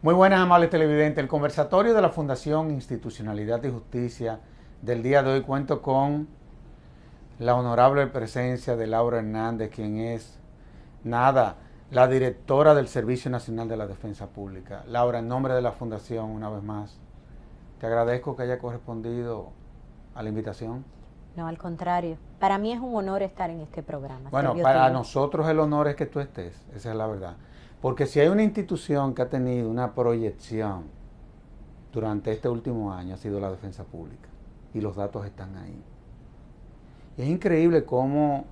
Muy buenas, amables televidentes. El conversatorio de la Fundación Institucionalidad y Justicia del día de hoy cuento con la honorable presencia de Laura Hernández, quien es, la directora del Servicio Nacional de la Defensa Pública. Laura, en nombre de la Fundación, una vez más, te agradezco que haya correspondido a la invitación. No, al contrario. Para mí es un honor estar en este programa. Bueno, para nosotros el honor es que tú estés, esa es la verdad. Porque si hay una institución que ha tenido una proyección durante este último año, ha sido la defensa pública. Y los datos están ahí. Y es increíble cómo,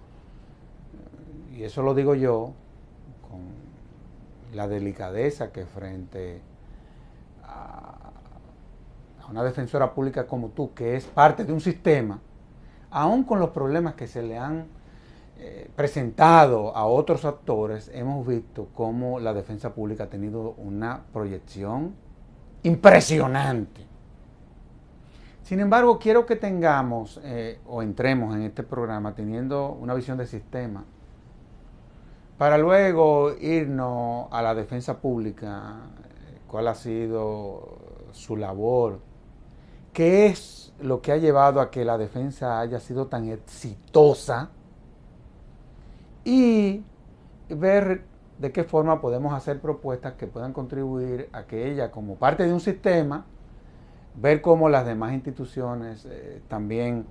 y eso lo digo yo, con la delicadeza que frente a una defensora pública como tú, que es parte de un sistema, aún con los problemas que se le han presentado a otros actores, hemos visto cómo la defensa pública ha tenido una proyección impresionante. Sin embargo, quiero que tengamos o entremos en este programa teniendo una visión de sistema para luego irnos a la defensa pública, cuál ha sido su labor, qué es lo que ha llevado a que la defensa haya sido tan exitosa y ver de qué forma podemos hacer propuestas que puedan contribuir a que ella, como parte de un sistema, ver cómo las demás instituciones también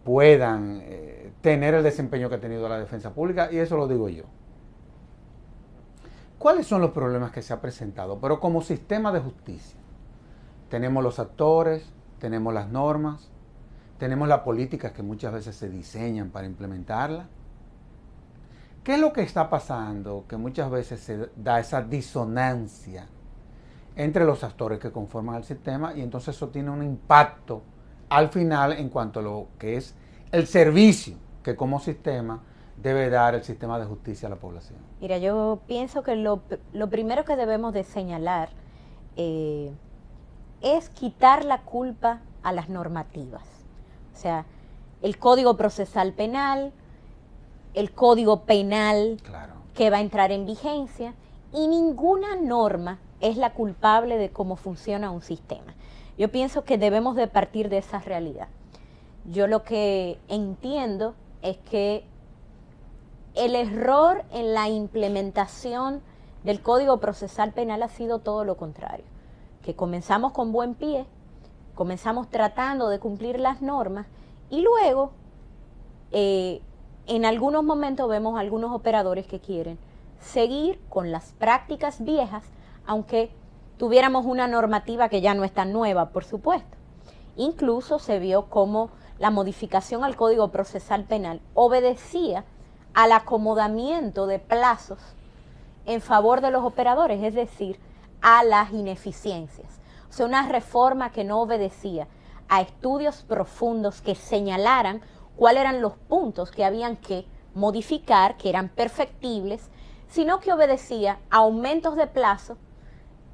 puedan tener el desempeño que ha tenido la defensa pública, y eso lo digo yo. ¿Cuáles son los problemas que se han presentado? Pero como sistema de justicia, tenemos los actores, tenemos las normas, tenemos las políticas que muchas veces se diseñan para implementarlas. ¿Qué es lo que está pasando? Que muchas veces se da esa disonancia entre los actores que conforman el sistema y entonces eso tiene un impacto al final en cuanto a lo que es el servicio que como sistema debe dar el sistema de justicia a la población. Mira, yo pienso que lo primero que debemos de señalar es quitar la culpa a las normativas. O sea, el Código Procesal Penal, el Código Penal que va a entrar en vigencia, y ninguna norma es la culpable de cómo funciona un sistema. Yo pienso que debemos de partir de esa realidad. Yo lo que entiendo es que el error en la implementación del Código Procesal Penal ha sido todo lo contrario, que comenzamos con buen pie, comenzamos tratando de cumplir las normas y luego en algunos momentos vemos algunos operadores que quieren seguir con las prácticas viejas, aunque tuviéramos una normativa que ya no es tan nueva, por supuesto. Incluso se vio cómo la modificación al Código Procesal Penal obedecía al acomodamiento de plazos en favor de los operadores, es decir, a las ineficiencias. O sea, una reforma que no obedecía a estudios profundos que señalaran cuáles eran los puntos que habían que modificar, que eran perfectibles, sino que obedecía a aumentos de plazo,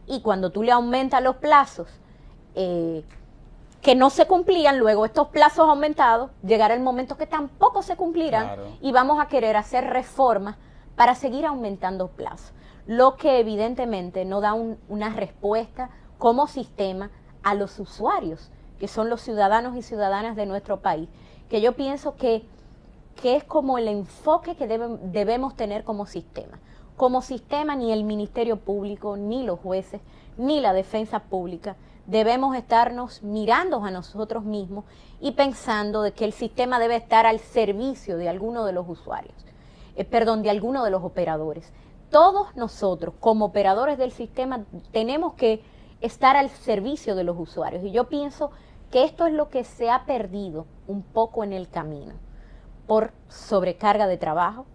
y cuando tú le aumentas los plazos que no se cumplían, luego estos plazos aumentados, llegará el momento que tampoco se cumplirán, y vamos a querer hacer reformas para seguir aumentando plazos, lo que evidentemente no da una respuesta como sistema a los usuarios, que son los ciudadanos y ciudadanas de nuestro país, que yo pienso que es como el enfoque que debemos tener como sistema. Como sistema, ni el Ministerio Público, ni los jueces, ni la defensa pública debemos estarnos mirando a nosotros mismos y pensando de que el sistema debe estar al servicio de alguno de los usuarios, de alguno de los operadores. Todos nosotros, como operadores del sistema, tenemos que estar al servicio de los usuarios. Y yo pienso que esto es lo que se ha perdido un poco en el camino, por sobrecarga de trabajo,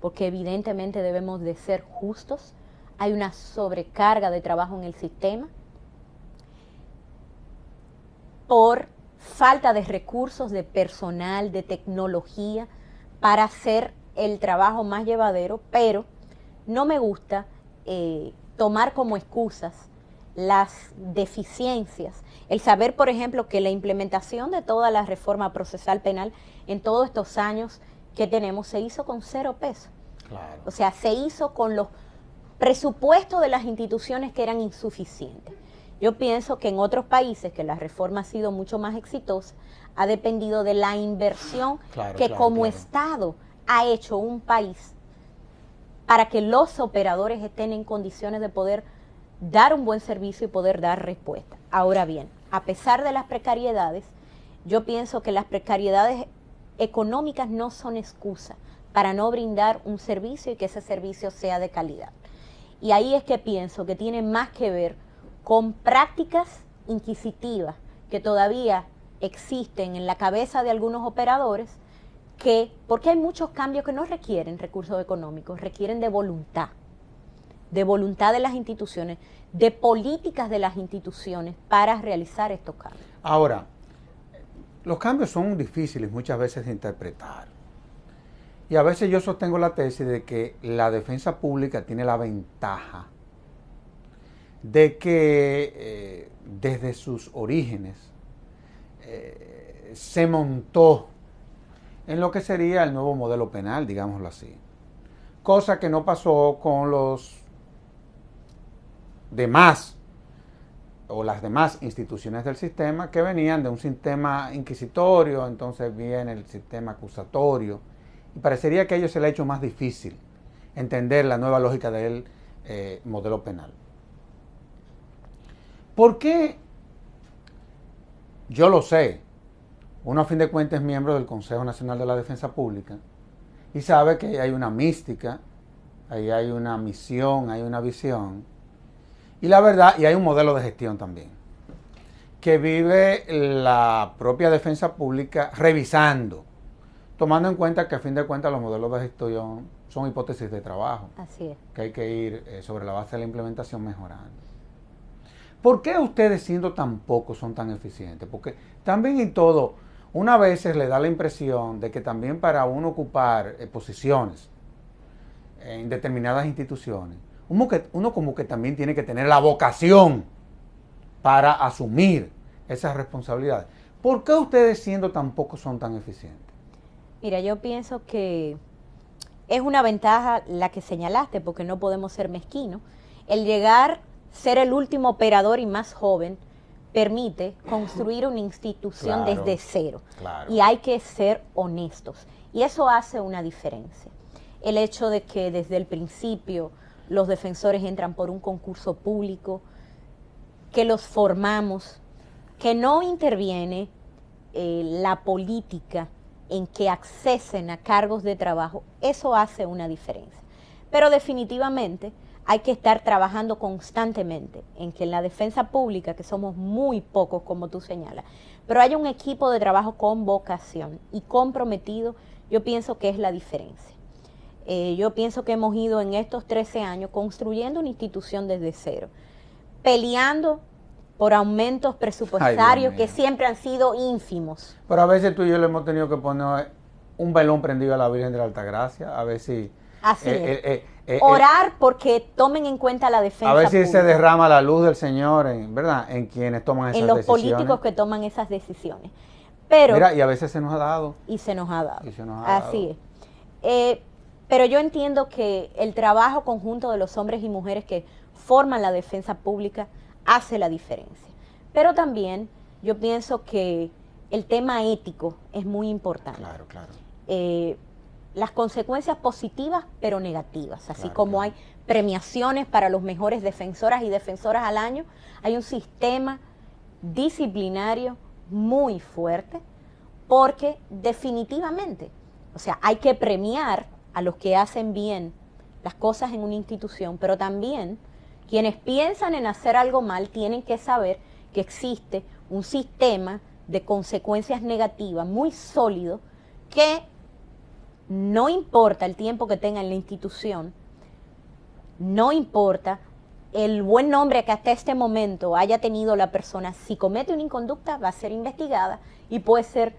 porque evidentemente debemos de ser justos, hay una sobrecarga de trabajo en el sistema, por falta de recursos, de personal, de tecnología, para hacer el trabajo más llevadero, pero no me gusta tomar como excusas las deficiencias. El saber, por ejemplo, que la implementación de toda la reforma procesal penal en todos estos años que tenemos se hizo con 0 pesos. Claro. O sea, se hizo con los presupuesto de las instituciones que eran insuficientes. Yo pienso que en otros países que la reforma ha sido mucho más exitosa, ha dependido de la inversión como Estado ha hecho un país para que los operadores estén en condiciones de poder dar un buen servicio y poder dar respuesta. Ahora bien, a pesar de las precariedades, yo pienso que las precariedades económicas no son excusa para no brindar un servicio y que ese servicio sea de calidad. Y ahí es que pienso que tiene más que ver con prácticas inquisitivas que todavía existen en la cabeza de algunos operadores, porque hay muchos cambios que no requieren recursos económicos, requieren de voluntad de las instituciones, de políticas de las instituciones para realizar estos cambios. Ahora, los cambios son difíciles muchas veces de interpretar. Y a veces yo sostengo la tesis de que la defensa pública tiene la ventaja de que desde sus orígenes se montó en lo que sería el nuevo modelo penal, digámoslo así. Cosa que no pasó con los demás o las demás instituciones del sistema que venían de un sistema inquisitorio, entonces viene el sistema acusatorio, y parecería que a ellos se les ha hecho más difícil entender la nueva lógica del modelo penal. ¿Por qué? Yo lo sé. Uno a fin de cuentas es miembro del Consejo Nacional de la Defensa Pública y sabe que ahí hay una mística, ahí hay una misión, hay una visión y la verdad, y hay un modelo de gestión también que vive la propia defensa pública revisando, tomando en cuenta que a fin de cuentas los modelos de gestión son hipótesis de trabajo. Así es. Que hay que ir sobre la base de la implementación mejorando. ¿Por qué ustedes siendo tan pocos son tan eficientes? Porque también en todo, una vez le da la impresión de que también para uno ocupar posiciones en determinadas instituciones, uno como que también tiene que tener la vocación para asumir esas responsabilidades. ¿Por qué ustedes siendo tan pocos son tan eficientes? Mira, yo pienso que es una ventaja la que señalaste, porque no podemos ser mezquinos. El llegar, ser el último operador y más joven, permite construir una institución desde cero. Y hay que ser honestos. Y eso hace una diferencia. El hecho de que desde el principio los defensores entran por un concurso público, que los formamos, que no interviene la política en que accesen a cargos de trabajo, eso hace una diferencia. Pero definitivamente hay que estar trabajando constantemente en que en la defensa pública, que somos muy pocos como tú señalas, pero hay un equipo de trabajo con vocación y comprometido, yo pienso que es la diferencia. Yo pienso que hemos ido en estos 13 años construyendo una institución desde cero, peleando por aumentos presupuestarios que siempre han sido ínfimos. Pero a veces tú y yo le hemos tenido que poner un velón prendido a la Virgen de la Altagracia, a ver si... Así es. Orar porque tomen en cuenta la defensa a ver si pública. Se derrama la luz del Señor, ¿verdad? En quienes toman esas decisiones. En los políticos que toman esas decisiones. Pero, mira, y a veces se nos ha dado. Y se nos ha dado. Así es. Pero yo entiendo que el trabajo conjunto de los hombres y mujeres que forman la defensa pública hace la diferencia. Pero también yo pienso que el tema ético es muy importante. Claro, claro. Las consecuencias positivas pero negativas, así como hay premiaciones para los mejores defensoras y defensoras al año, hay un sistema disciplinario muy fuerte porque definitivamente, o sea, hay que premiar a los que hacen bien las cosas en una institución, pero también quienes piensan en hacer algo mal tienen que saber que existe un sistema de consecuencias negativas muy sólido que no importa el tiempo que tenga en la institución, no importa el buen nombre que hasta este momento haya tenido la persona, si comete una inconducta va a ser investigada y puede ser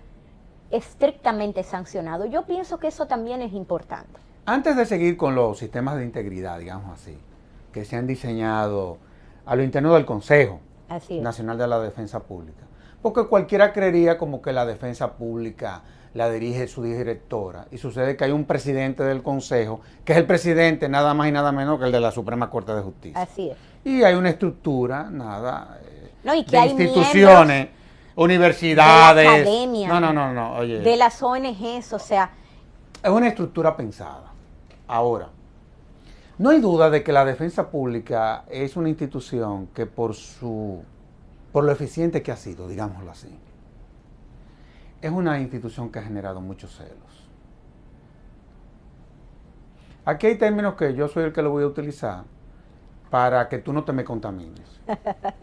estrictamente sancionado. Yo pienso que eso también es importante. Antes de seguir con los sistemas de integridad, digamos así, que se han diseñado a lo interno del Consejo Nacional de la Defensa Pública, porque cualquiera creería como que la defensa pública la dirige su directora, y sucede que hay un presidente del consejo, que es el presidente nada más y nada menos que el de la Suprema Corte de Justicia. Así es. Y hay una estructura, nada, no, y que de hay instituciones, universidades. De la academia, No, oye. De las ONGs, o sea. Es una estructura pensada. Ahora, no hay duda de que la defensa pública es una institución que por lo eficiente que ha sido, digámoslo así, es una institución que ha generado muchos celos. Aquí hay términos que yo soy el que lo voy a utilizar para que tú no te me contamines,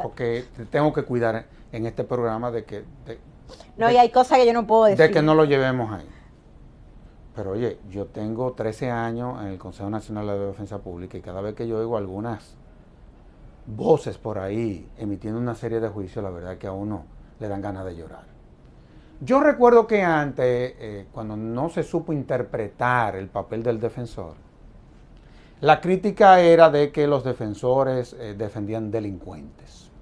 porque te tengo que cuidar en este programa de que... y hay cosas que yo no puedo decir. De que no lo llevemos ahí. Pero oye, yo tengo 13 años en el Consejo Nacional de Defensa Pública y cada vez que yo oigo algunas voces por ahí emitiendo una serie de juicios, la verdad es que a uno le dan ganas de llorar. Yo recuerdo que antes, cuando no se supo interpretar el papel del defensor, la crítica era de que los defensores defendían delincuentes.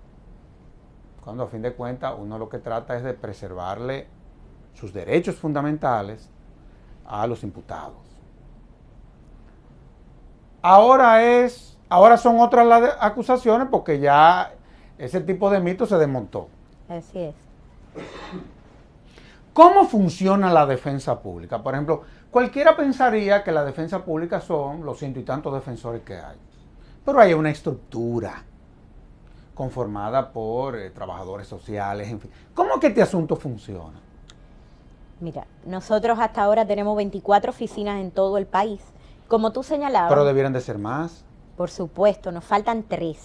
Cuando a fin de cuentas uno lo que trata es de preservarle sus derechos fundamentales a los imputados. Ahora son otras las acusaciones porque ya ese tipo de mito se desmontó. Así es. ¿Cómo funciona la defensa pública? Por ejemplo, cualquiera pensaría que la defensa pública son los ciento y tantos defensores que hay. Pero hay una estructura conformada por trabajadores sociales, en fin. ¿Cómo que este asunto funciona? Mira, nosotros hasta ahora tenemos 24 oficinas en todo el país. Como tú señalabas... Pero debieran de ser más. Por supuesto, nos faltan 3.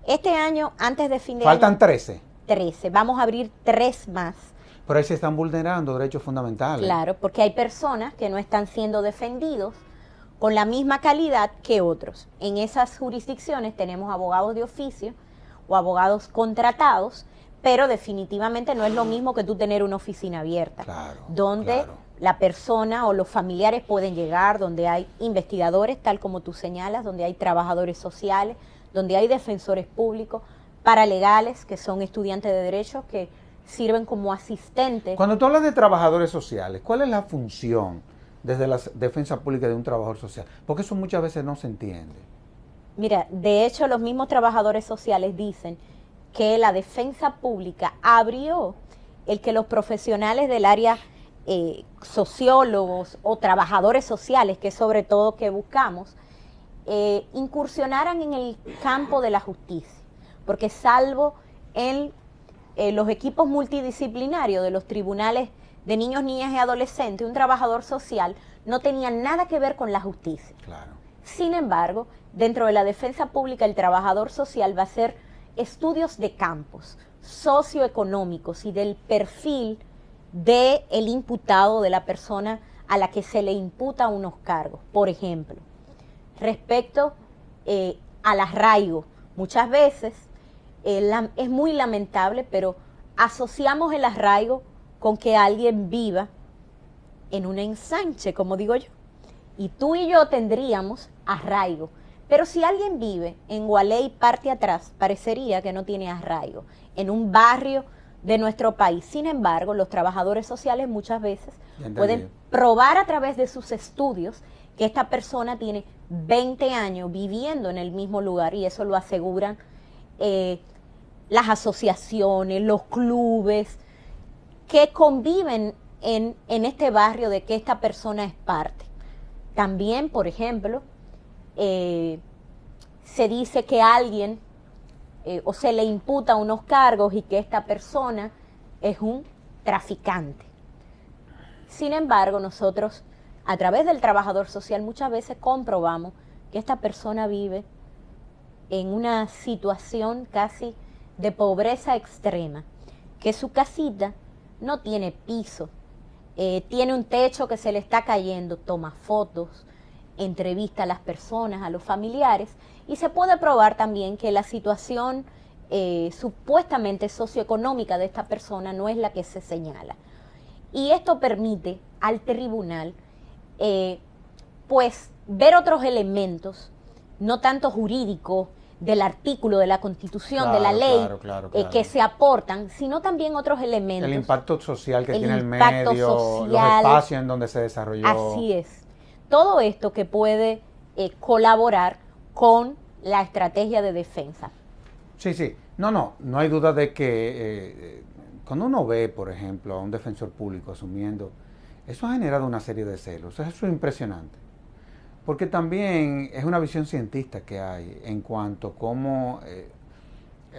Este año, antes de fin de ¿Faltan año... 13? 13. Vamos a abrir 3 más. Pero ahí se están vulnerando derechos fundamentales. Claro, porque hay personas que no están siendo defendidos con la misma calidad que otros. En esas jurisdicciones tenemos abogados de oficio o abogados contratados, pero definitivamente no es lo mismo que tú tener una oficina abierta, donde la persona o los familiares pueden llegar, donde hay investigadores, tal como tú señalas, donde hay trabajadores sociales, donde hay defensores públicos, paralegales, que son estudiantes de derecho, que sirven como asistentes. Cuando tú hablas de trabajadores sociales, ¿cuál es la función desde la defensa pública de un trabajador social? Porque eso muchas veces no se entiende. Mira, de hecho los mismos trabajadores sociales dicen que la defensa pública abrió el que los profesionales del área, sociólogos o trabajadores sociales, que es sobre todo que buscamos, incursionaran en el campo de la justicia, porque salvo en los equipos multidisciplinarios de los tribunales de niños, niñas y adolescentes, un trabajador social no tenía nada que ver con la justicia. Claro. Sin embargo, dentro de la defensa pública, el trabajador social va a hacer estudios de campos socioeconómicos y del perfil del imputado, de la persona a la que se le imputa unos cargos. Por ejemplo, respecto al arraigo, muchas veces es muy lamentable, pero asociamos el arraigo con que alguien viva en un ensanche, como digo yo. Y tú y yo tendríamos arraigo. Pero si alguien vive en Gualey parte atrás, parecería que no tiene arraigo en un barrio de nuestro país. Sin embargo, los trabajadores sociales muchas veces pueden probar a través de sus estudios que esta persona tiene 20 años viviendo en el mismo lugar, y eso lo aseguran las asociaciones, los clubes que conviven en este barrio de que esta persona es parte. También, por ejemplo, se dice que alguien o se le imputa unos cargos y que esta persona es un traficante. Sin embargo, nosotros, a través del trabajador social, muchas veces comprobamos que esta persona vive en una situación casi de pobreza extrema, que su casita no tiene piso, tiene un techo que se le está cayendo, toma fotos, entrevista a las personas, a los familiares, y se puede probar también que la situación supuestamente socioeconómica de esta persona no es la que se señala. Y esto permite al tribunal pues ver otros elementos, no tanto jurídicos, del artículo de la Constitución, de la ley, que se aportan, sino también otros elementos. El impacto social que tiene el medio, social, los espacios en donde se desarrolló. Así es. Todo esto que puede colaborar con la estrategia de defensa. Sí, sí. No hay duda de que cuando uno ve, por ejemplo, a un defensor público asumiendo, eso ha generado una serie de celos. Eso es impresionante. Porque también es una visión cientista que hay en cuanto a cómo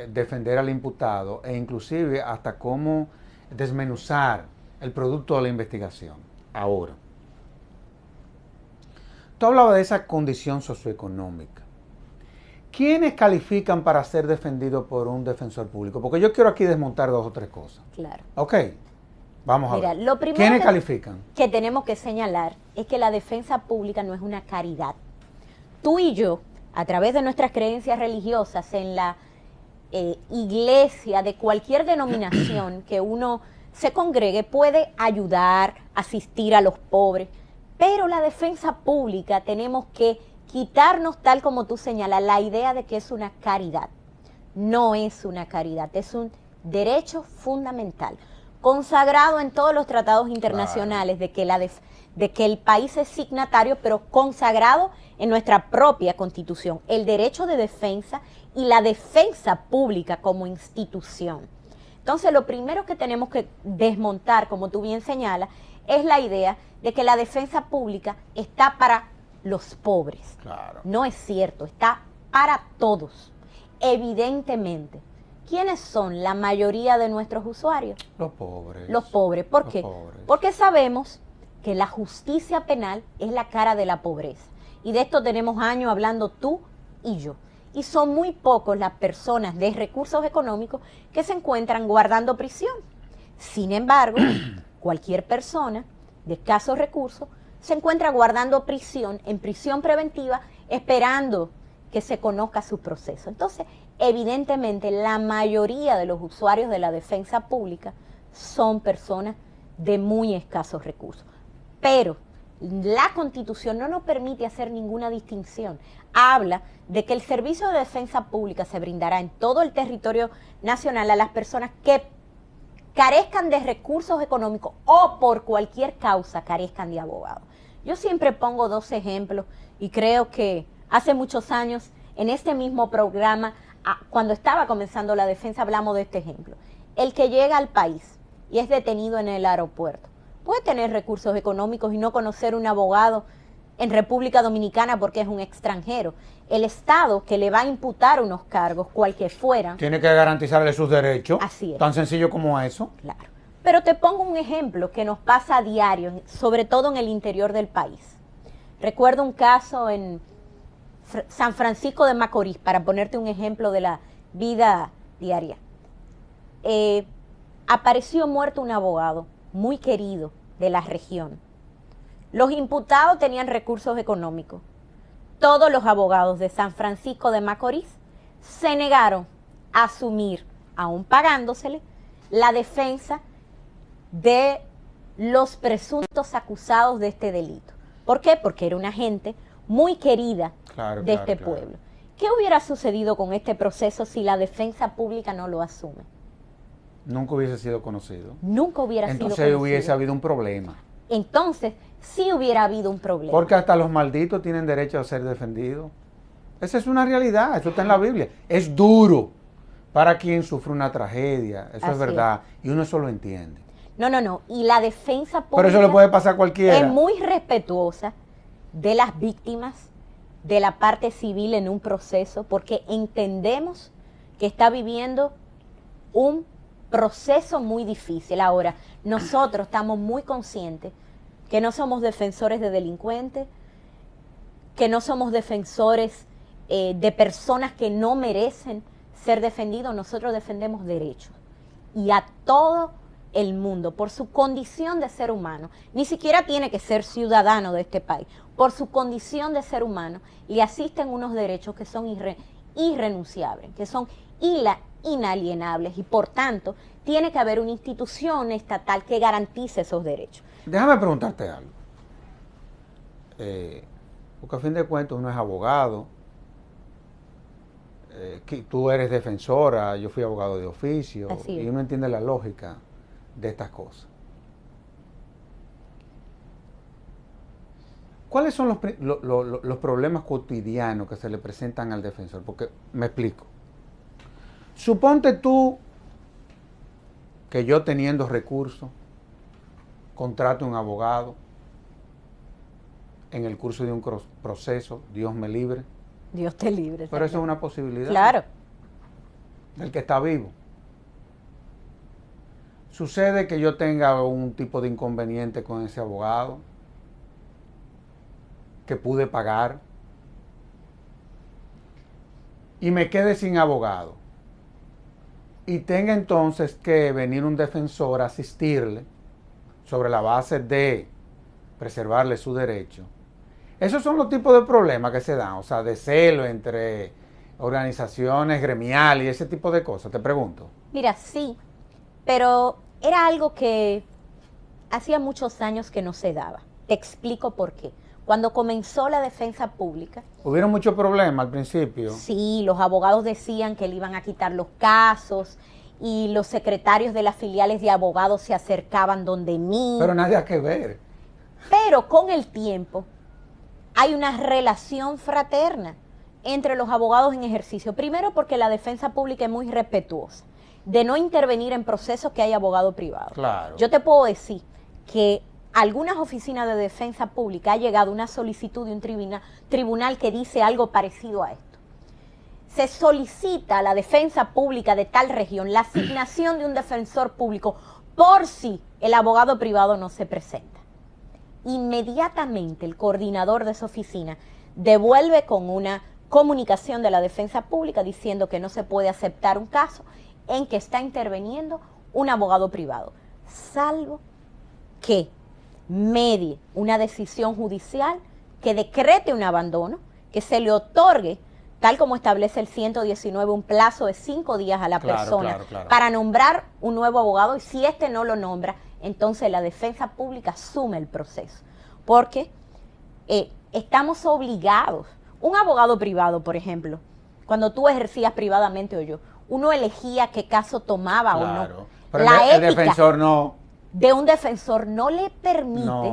defender al imputado e inclusive hasta cómo desmenuzar el producto de la investigación. Ahora, tú hablabas de esa condición socioeconómica. ¿Quiénes califican para ser defendidos por un defensor público? Porque yo quiero aquí desmontar 2 o 3 cosas. Claro. Ok, vamos a ver. Lo primero ¿Quiénes califican? Que tenemos que señalar es que la defensa pública no es una caridad. Tú y yo, a través de nuestras creencias religiosas en la iglesia de cualquier denominación que uno se congregue, puede ayudar, asistir a los pobres, pero la defensa pública tenemos que quitarnos, tal como tú señalas, la idea de que es una caridad. No es una caridad, es un derecho fundamental, consagrado en todos los tratados internacionales, claro, de que el país es signatario, pero consagrado en nuestra propia Constitución, el derecho de defensa y la defensa pública como institución. Entonces, lo primero que tenemos que desmontar, como tú bien señalas, es la idea de que la defensa pública está para los pobres. Claro. No es cierto, está para todos. Evidentemente, ¿quiénes son la mayoría de nuestros usuarios? Los pobres. Los pobres. ¿Por qué? Pobres. Porque sabemos que la justicia penal es la cara de la pobreza. Y de esto tenemos años hablando tú y yo. Y son muy pocos las personas de recursos económicos que se encuentran guardando prisión. Sin embargo, cualquier persona de escasos recursos se encuentra guardando prisión, en prisión preventiva, esperando que se conozca su proceso. Entonces, evidentemente, la mayoría de los usuarios de la defensa pública son personas de muy escasos recursos. Pero la Constitución no nos permite hacer ninguna distinción. Habla de que el servicio de defensa pública se brindará en todo el territorio nacional a las personas que carezcan de recursos económicos o por cualquier causa carezcan de abogados. Yo siempre pongo 2 ejemplos y creo que hace muchos años en este mismo programa, cuando estaba comenzando la defensa, hablamos de este ejemplo. El que llega al país y es detenido en el aeropuerto puede tener recursos económicos y no conocer un abogado en República Dominicana porque es un extranjero. El Estado que le va a imputar unos cargos, cual que fueran, tiene que garantizarle sus derechos. Así es. Tan sencillo como eso. Claro. Pero te pongo un ejemplo que nos pasa a diario, sobre todo en el interior del país. Recuerdo un caso en San Francisco de Macorís, para ponerte un ejemplo de la vida diaria. Apareció muerto un abogado muy querido de la región. Los imputados tenían recursos económicos. Todos los abogados de San Francisco de Macorís se negaron a asumir, aún pagándosele, la defensa de los presuntos acusados de este delito. ¿Por qué? Porque era una gente muy querida de este pueblo. ¿Qué hubiera sucedido con este proceso si la defensa pública no lo asume? Nunca hubiese sido conocido. Nunca hubiera sido conocido. Entonces hubiese habido un problema. Entonces, sí hubiera habido un problema. Porque hasta los malditos tienen derecho a ser defendidos. Esa es una realidad, eso está en la Biblia. Es duro para quien sufre una tragedia, eso es verdad, y uno eso lo entiende. No, y la defensa pública... Pero eso le puede pasar a cualquiera. Es muy respetuosa de las víctimas, de la parte civil en un proceso, porque entendemos que está viviendo un proceso muy difícil. Ahora, nosotros estamos muy conscientes que no somos defensores de delincuentes, que no somos defensores de personas que no merecen ser defendidos. Nosotros defendemos derechos. Y a todo el mundo, por su condición de ser humano, ni siquiera tiene que ser ciudadano de este país, por su condición de ser humano, le asisten unos derechos que son irrenunciables, que son inalienables, y por tanto tiene que haber una institución estatal que garantice esos derechos. Déjame preguntarte algo, porque a fin de cuentas uno es abogado, que tú eres defensora, yo fui abogado de oficio, Así es. y uno entiende la lógica de estas cosas. ¿Cuáles son los problemas cotidianos que se le presentan al defensor? Porque me explico. Suponte tú que yo teniendo recursos, contrato un abogado en el curso de un proceso, Dios me libre. Dios te libre. Pero eso es una posibilidad. Claro. Del que está vivo. Sucede que yo tenga un tipo de inconveniente con ese abogado que pude pagar y me quede sin abogado y tenga entonces que venir un defensor a asistirle sobre la base de preservarle su derecho. Esos son los tipos de problemas que se dan, o sea, de celo entre organizaciones gremiales y ese tipo de cosas, te pregunto. Mira, sí, pero era algo que hacía muchos años que no se daba. Te explico por qué. Cuando comenzó la defensa pública... ¿Hubieron muchos problemas al principio? Sí, los abogados decían que le iban a quitar los casos y los secretarios de las filiales de abogados se acercaban donde mí. Pero nada que ver. Pero con el tiempo hay una relación fraterna entre los abogados en ejercicio. Primero porque la defensa pública es muy respetuosa de no intervenir en procesos que hay abogado privado. Claro. Yo te puedo decir que algunas oficinas de defensa pública ha llegado una solicitud de un tribunal que dice algo parecido a esto. Se solicita a la defensa pública de tal región la asignación de un defensor público por si el abogado privado no se presenta. Inmediatamente el coordinador de esa oficina devuelve con una comunicación de la defensa pública diciendo que no se puede aceptar un caso en que está interviniendo un abogado privado, salvo que medie una decisión judicial que decrete un abandono, que se le otorgue, tal como establece el 119, un plazo de 5 días a la persona para nombrar un nuevo abogado, y si éste no lo nombra, entonces la defensa pública asume el proceso. Porque estamos obligados. Un abogado privado, por ejemplo, cuando tú ejercías privadamente o yo, uno elegía qué caso tomaba o no. Pero la el defensor no. De un defensor no le permite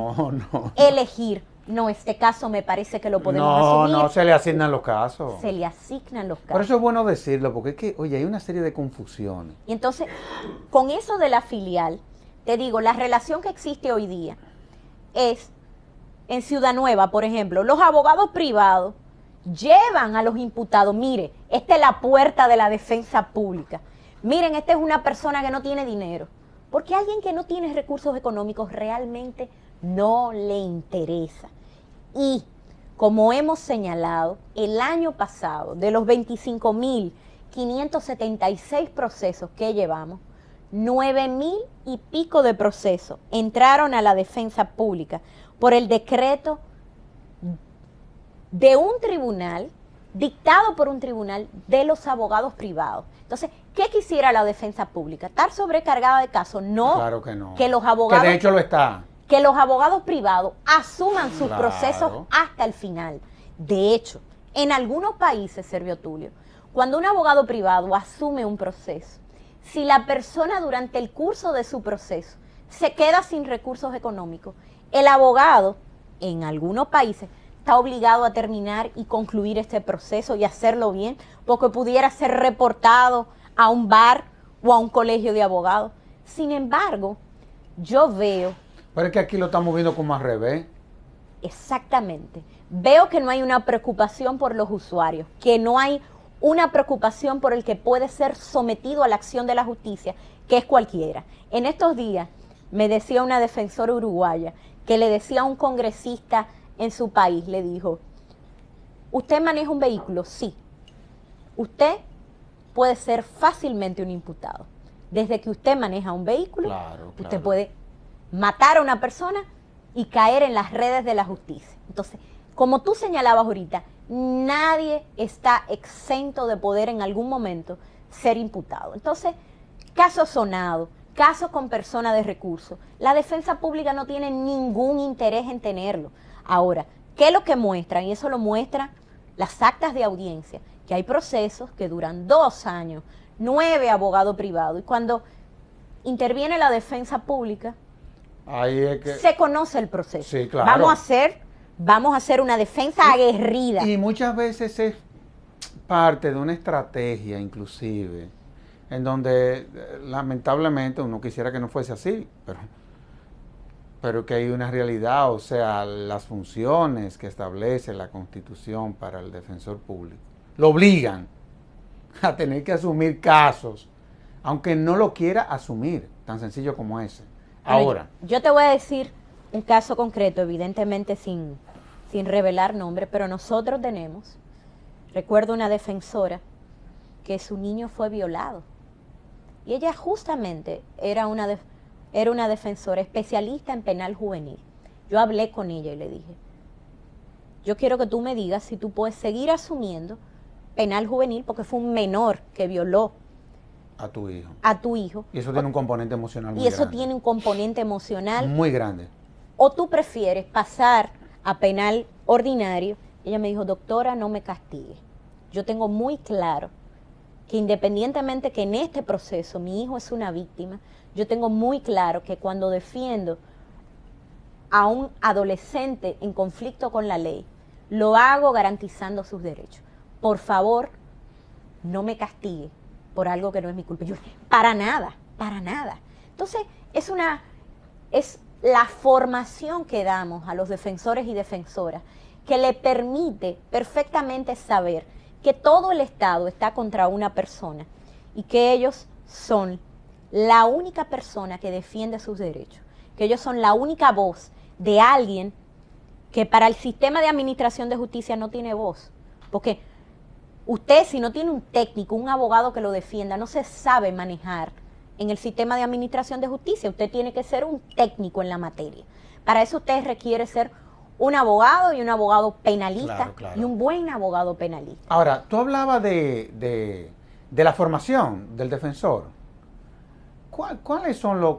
elegir, no, este caso me parece que lo podemos asumir. No, se le asignan los casos. Se le asignan los casos. Por eso es bueno decirlo, porque es que, oye, hay una serie de confusiones. Y entonces, con eso de la filial, te digo, la relación que existe hoy día es, en Ciudad Nueva, por ejemplo, los abogados privados llevan a los imputados, mire, esta es la puerta de la defensa pública. Miren, esta es una persona que no tiene dinero. Porque alguien que no tiene recursos económicos realmente no le interesa. Y como hemos señalado, el año pasado, de los 25.576 procesos que llevamos, 9.000 y pico de procesos entraron a la defensa pública por el decreto de un tribunal, dictado por un tribunal de los abogados privados. Entonces, ¿qué quisiera la defensa pública? ¿Estar sobrecargada de casos? No. Claro que no. Que los abogados, que de hecho lo está. Que los abogados privados asuman sus procesos hasta el final. De hecho, en algunos países, Servio Tulio, cuando un abogado privado asume un proceso, si la persona durante el curso de su proceso se queda sin recursos económicos, el abogado, en algunos países, está obligado a terminar y concluir este proceso y hacerlo bien, porque pudiera ser reportado a un bar o a un colegio de abogados. Sin embargo, yo veo... Pero es que aquí lo estamos viendo como al revés. Exactamente. Veo que no hay una preocupación por los usuarios, que no hay una preocupación por el que puede ser sometido a la acción de la justicia, que es cualquiera. En estos días me decía una defensora uruguaya que le decía a un congresista en su país, le dijo, ¿usted maneja un vehículo? Sí. Usted puede ser fácilmente un imputado. Desde que usted maneja un vehículo, usted puede matar a una persona y caer en las redes de la justicia. Entonces, como tú señalabas ahorita, nadie está exento de poder en algún momento ser imputado. Entonces, casos sonados, casos con personas de recursos, la defensa pública no tiene ningún interés en tenerlo. Ahora, ¿qué es lo que muestran? Y eso lo muestran las actas de audiencia, que hay procesos que duran 2 años, 9 abogados privados, y cuando interviene la defensa pública, ahí es que se conoce el proceso. Sí, claro. Vamos a hacer una defensa aguerrida. Y muchas veces es parte de una estrategia, inclusive, en donde lamentablemente uno quisiera que no fuese así, pero que hay una realidad, o sea, las funciones que establece la Constitución para el defensor público lo obligan a tener que asumir casos, aunque no lo quiera asumir, tan sencillo como ese. Ahora, yo te voy a decir un caso concreto, evidentemente sin revelar nombre, pero nosotros recuerdo una defensora que su niño fue violado, y ella justamente era una defensora especialista en penal juvenil. Yo hablé con ella y le dije, yo quiero que tú me digas si tú puedes seguir asumiendo penal juvenil, porque fue un menor que violó a tu hijo. Y eso tiene un componente emocional muy grande. Y eso tiene un componente emocional muy grande. O tú prefieres pasar a penal ordinario. Ella me dijo, doctora, no me castigue. Yo tengo muy claro que independientemente que en este proceso mi hijo es una víctima, yo tengo muy claro que cuando defiendo a un adolescente en conflicto con la ley, lo hago garantizando sus derechos. Por favor, no me castigue por algo que no es mi culpa. Yo, para nada. Entonces, es la formación que damos a los defensores y defensoras que le permite perfectamente saber que todo el Estado está contra una persona y que ellos son la única persona que defiende sus derechos, que ellos son la única voz de alguien que para el sistema de administración de justicia no tiene voz, porque usted, si no tiene un técnico, un abogado que lo defienda, no se sabe manejar en el sistema de administración de justicia. Usted tiene que ser un técnico en la materia. Para eso usted requiere ser un abogado y un abogado penalista, claro. Y un buen abogado penalista. Ahora, tú hablabas de la formación del defensor. ¿Cuáles son los...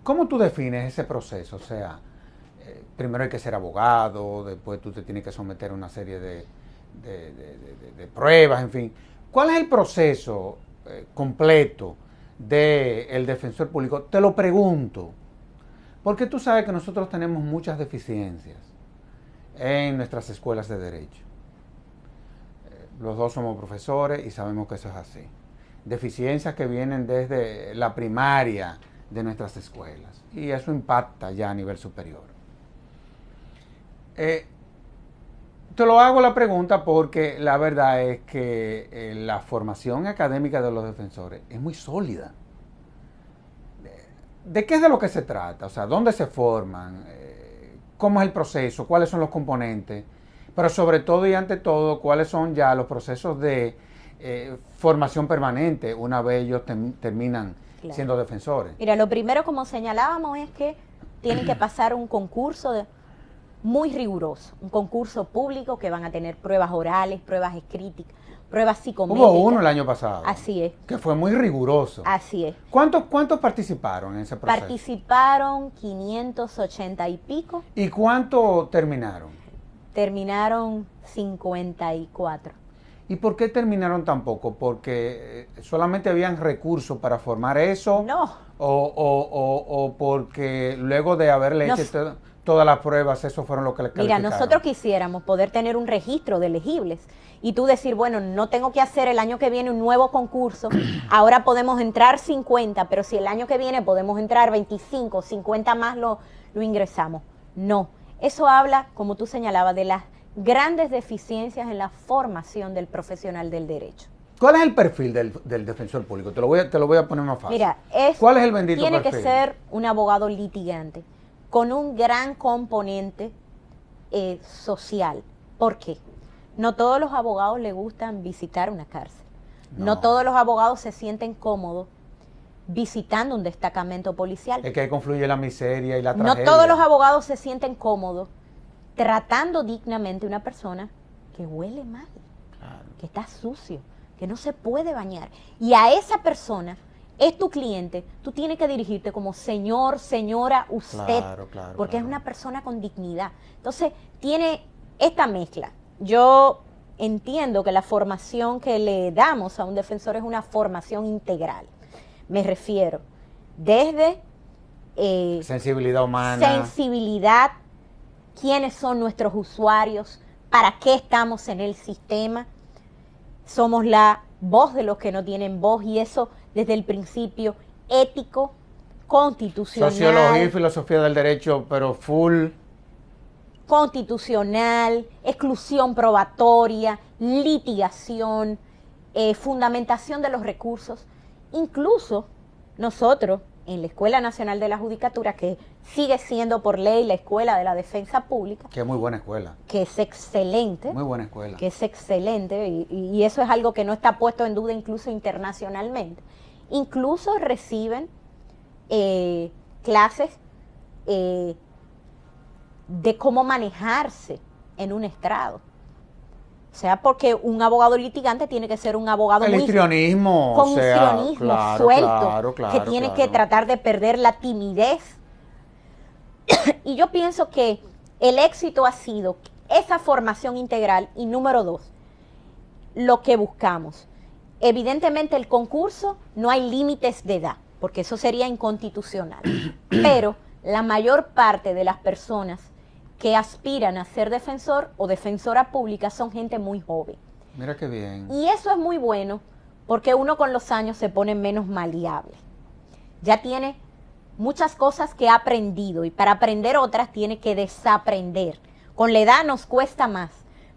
¿Cómo tú defines ese proceso? O sea, primero hay que ser abogado, después tú te tienes que someter a una serie de pruebas, en fin. ¿Cuál es el proceso completo del defensor público? Te lo pregunto, porque tú sabes que nosotros tenemos muchas deficiencias en nuestras escuelas de derecho. Los dos somos profesores y sabemos que eso es así. Deficiencias que vienen desde la primaria de nuestras escuelas, y eso impacta ya a nivel superior. Te lo hago la pregunta porque la verdad es que la formación académica de los defensores es muy sólida. ¿De qué es de lo que se trata? O sea, ¿dónde se forman? ¿Cómo es el proceso? ¿Cuáles son los componentes? Pero sobre todo y ante todo, ¿cuáles son ya los procesos de formación permanente una vez ellos terminan siendo defensores? Mira, lo primero, como señalábamos, es que tienen que pasar un concurso muy riguroso, un concurso público que van a tener pruebas orales, pruebas escritas, pruebas psicométricas. Hubo uno el año pasado. Así es. Que fue muy riguroso. Así es. ¿Cuántos participaron en ese proceso? Participaron 580 y pico. ¿Y cuántos terminaron? Terminaron 54. ¿Y por qué terminaron tan poco? ¿Porque solamente habían recursos para formar eso? No. ¿O porque luego de haberle hecho todas las pruebas, eso fueron lo que le calificaron? Mira, nosotros quisiéramos poder tener un registro de elegibles y tú decir, bueno, no tengo que hacer el año que viene un nuevo concurso, ahora podemos entrar 50, pero si el año que viene podemos entrar 25, 50 más lo ingresamos. No, eso habla, como tú señalabas, de las grandes deficiencias en la formación del profesional del derecho. ¿Cuál es el perfil del defensor público? Te lo voy a poner más fácil. Mira, ¿cuál es el bendito tiene perfil? Que ser un abogado litigante con un gran componente social. ¿Por qué? No todos los abogados les gustan visitar una cárcel. No todos los abogados se sienten cómodos visitando un destacamento policial. Es que ahí confluye la miseria y la tragedia. No todos los abogados se sienten cómodos tratando dignamente a una persona que huele mal, claro, que está sucio, que no se puede bañar. Y a esa persona, es tu cliente, tú tienes que dirigirte como señor, señora, usted, porque es una persona con dignidad. Entonces, tiene esta mezcla. Yo entiendo que la formación que le damos a un defensor es una formación integral. Me refiero desde sensibilidad humana, sensibilidad, quiénes son nuestros usuarios, para qué estamos en el sistema. Somos la voz de los que no tienen voz, y eso desde el principio ético, constitucional. Sociología y filosofía del derecho, pero full. Constitucional, exclusión probatoria, litigación, fundamentación de los recursos. Incluso nosotros, en la Escuela Nacional de la Judicatura, que sigue siendo por ley la Escuela de la Defensa Pública. Que es muy buena escuela. Que es excelente. Muy buena escuela. Que es excelente, y eso es algo que no está puesto en duda incluso internacionalmente. Incluso reciben clases de cómo manejarse en un estrado. O sea, porque un abogado litigante tiene que ser un abogado el histrionismo, con histrionismo claro, suelto, que tiene que tratar de perder la timidez. Y yo pienso que el éxito ha sido esa formación integral. Y número 2, lo que buscamos. Evidentemente el concurso no hay límites de edad, porque eso sería inconstitucional. Pero la mayor parte de las personas que aspiran a ser defensor o defensora pública son gente muy joven. Mira qué bien. Y eso es muy bueno, porque uno con los años se pone menos maleable. Ya tiene muchas cosas que ha aprendido, y para aprender otras tiene que desaprender. Con la edad nos cuesta más,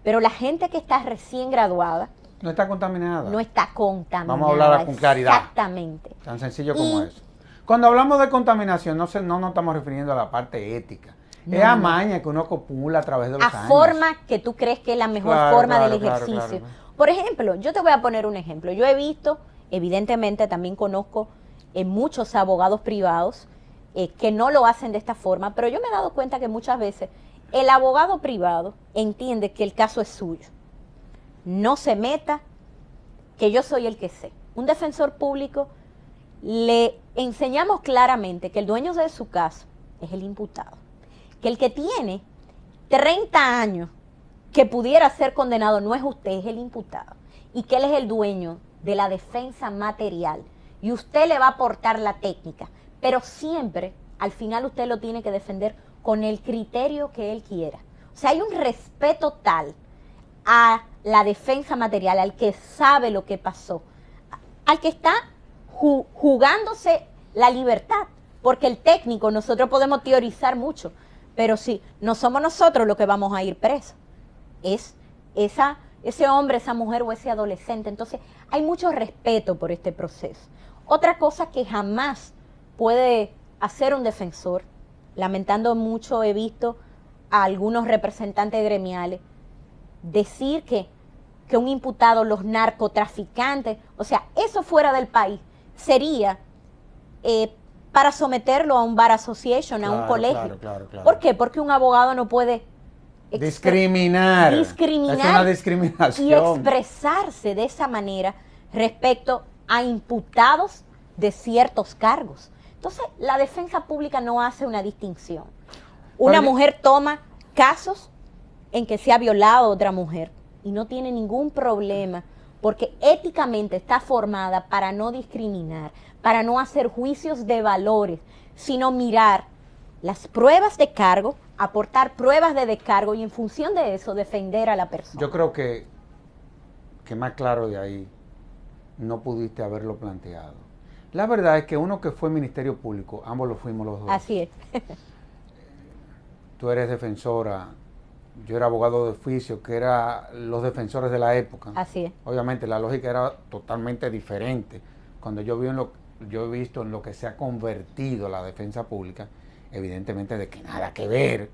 pero la gente que está recién graduada no está contaminada. No está contaminada. Vamos a hablar con claridad. Exactamente. Tan sencillo como eso. Cuando hablamos de contaminación, no nos estamos refiriendo a la parte ética. No, es a maña que uno copula a través de los años. A forma que tú crees que es la mejor forma del ejercicio. Claro. Por ejemplo, yo te voy a poner un ejemplo. Yo he visto, evidentemente también conozco muchos abogados privados que no lo hacen de esta forma, pero yo me he dado cuenta que muchas veces el abogado privado entiende que el caso es suyo. No se meta, que yo soy el que sé. Un defensor público, le enseñamos claramente que el dueño de su caso es el imputado. Que el que tiene 30 años que pudiera ser condenado no es usted, es el imputado. Y que él es el dueño de la defensa material. Y usted le va a aportar la técnica. Pero siempre, al final, usted lo tiene que defender con el criterio que él quiera. O sea, hay un respeto tal a la defensa material, al que sabe lo que pasó, al que está jugándose la libertad. Porque el técnico, nosotros podemos teorizar mucho, pero si no somos nosotros los que vamos a ir presos, es ese hombre, esa mujer o ese adolescente. Entonces hay mucho respeto por este proceso. Otra cosa que jamás puede hacer un defensor, lamentando mucho, he visto a algunos representantes gremiales decir que un imputado, los narcotraficantes, o sea, eso fuera del país, sería para someterlo a un bar association, a un colegio. Claro. ¿Por qué? Porque un abogado no puede discriminar. Es una discriminación. Y expresarse de esa manera respecto a imputados de ciertos cargos. Entonces, la defensa pública no hace una distinción. Una mujer toma casos en que se ha violado a otra mujer y no tiene ningún problema, porque éticamente está formada para no discriminar, para no hacer juicios de valores, sino mirar las pruebas de cargo, aportar pruebas de descargo y en función de eso defender a la persona. Yo creo que más claro de ahí no pudiste haberlo planteado. La verdad es que uno que fue Ministerio Público, ambos lo fuimos los dos. Así es. Tú eres defensora, yo era abogado de oficio, que eran los defensores de la época. Así es. Obviamente la lógica era totalmente diferente. Cuando yo he visto en lo que se ha convertido la defensa pública, evidentemente de que nada que ver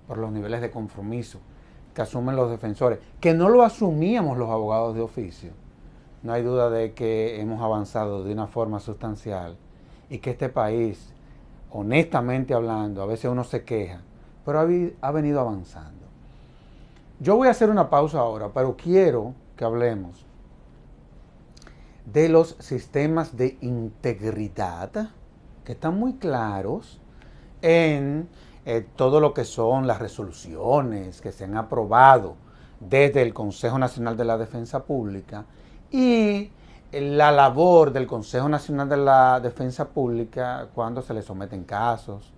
por los niveles de compromiso que asumen los defensores, que no lo asumíamos los abogados de oficio. No hay duda de que hemos avanzado de una forma sustancial y que este país, honestamente hablando, a veces uno se queja, pero ha venido avanzando. Yo voy a hacer una pausa ahora, pero quiero que hablemos de los sistemas de integridad que están muy claros en todo lo que son las resoluciones que se han aprobado desde el Consejo Nacional de la Defensa Pública y la labor del Consejo Nacional de la Defensa Pública cuando se le someten casos,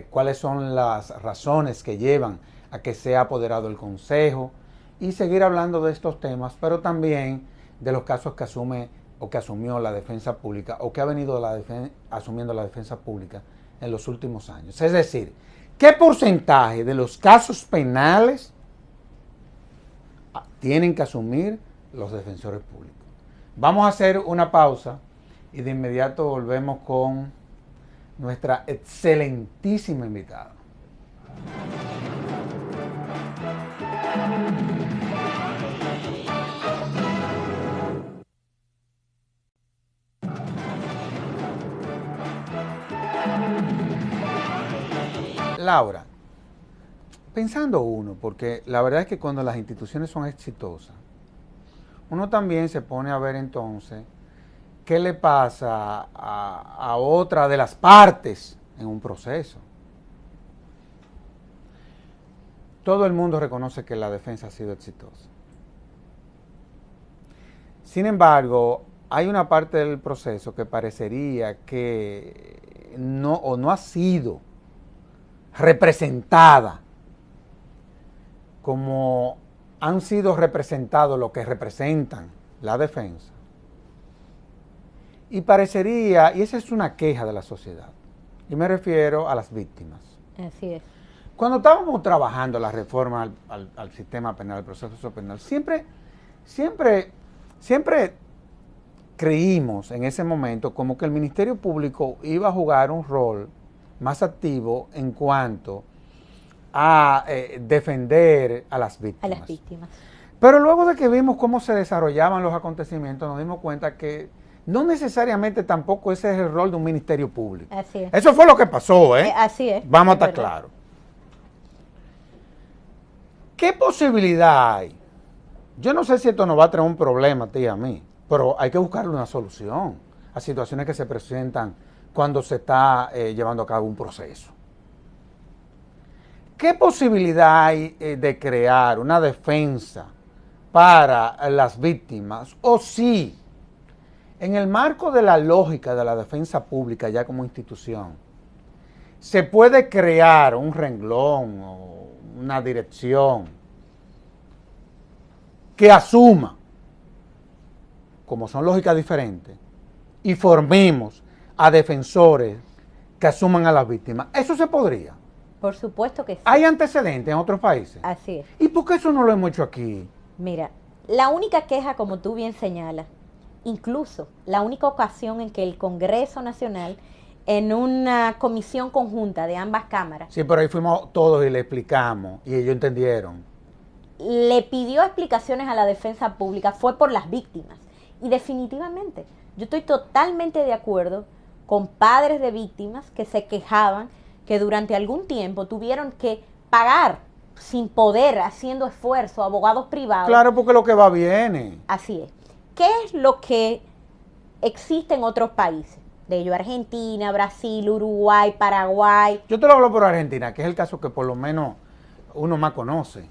cuáles son las razones que llevan a que sea apoderado el Consejo, y seguir hablando de estos temas, pero también de los casos que asume o que asumió la defensa pública o que ha venido asumiendo la defensa pública en los últimos años. Es decir, ¿qué porcentaje de los casos penales tienen que asumir los defensores públicos? Vamos a hacer una pausa y de inmediato volvemos con nuestra excelentísima invitada. Laura, pensando uno, porque la verdad es que cuando las instituciones son exitosas, uno también se pone a ver entonces qué le pasa a otra de las partes en un proceso. Todo el mundo reconoce que la defensa ha sido exitosa. Sin embargo, hay una parte del proceso que parecería que no ha sido representada como han sido representados los que representan la defensa. Y parecería, y esa es una queja de la sociedad, y me refiero a las víctimas. Así es. Cuando estábamos trabajando la reforma al sistema penal, al proceso penal, siempre creímos en ese momento como que el Ministerio Público iba a jugar un rol más activo en cuanto a defender a las víctimas. A las víctimas. Pero luego de que vimos cómo se desarrollaban los acontecimientos, nos dimos cuenta que no necesariamente tampoco ese es el rol de un Ministerio Público. Así es. Eso fue lo que pasó, ¿eh? Así es. Vamos a estar claros. ¿Qué posibilidad hay? Yo no sé si esto nos va a traer un problema a ti y a mí, pero hay que buscarle una solución a situaciones que se presentan cuando se está llevando a cabo un proceso. ¿Qué posibilidad hay de crear una defensa para las víctimas? O si, en el marco de la lógica de la defensa pública ya como institución, se puede crear un renglón o una dirección que asuma, como son lógicas diferentes, y formemos a defensores que asuman a las víctimas. ¿Eso se podría? Por supuesto que sí. ¿Hay antecedentes en otros países? Así es. ¿Y por qué eso no lo hemos hecho aquí? Mira, la única queja, como tú bien señalas, incluso la única ocasión en que el Congreso Nacional, en una comisión conjunta de ambas cámaras... Sí, pero ahí fuimos todos y le explicamos y ellos entendieron. Le pidió explicaciones a la defensa pública, fue por las víctimas. Y definitivamente, yo estoy totalmente de acuerdo con padres de víctimas que se quejaban que durante algún tiempo tuvieron que pagar sin poder, haciendo esfuerzo, abogados privados. Claro, porque lo que va viene. Así es. ¿Qué es lo que existe en otros países? De ello, Argentina, Brasil, Uruguay, Paraguay. Yo te lo hablo por Argentina, que es el caso que por lo menos uno más conoce.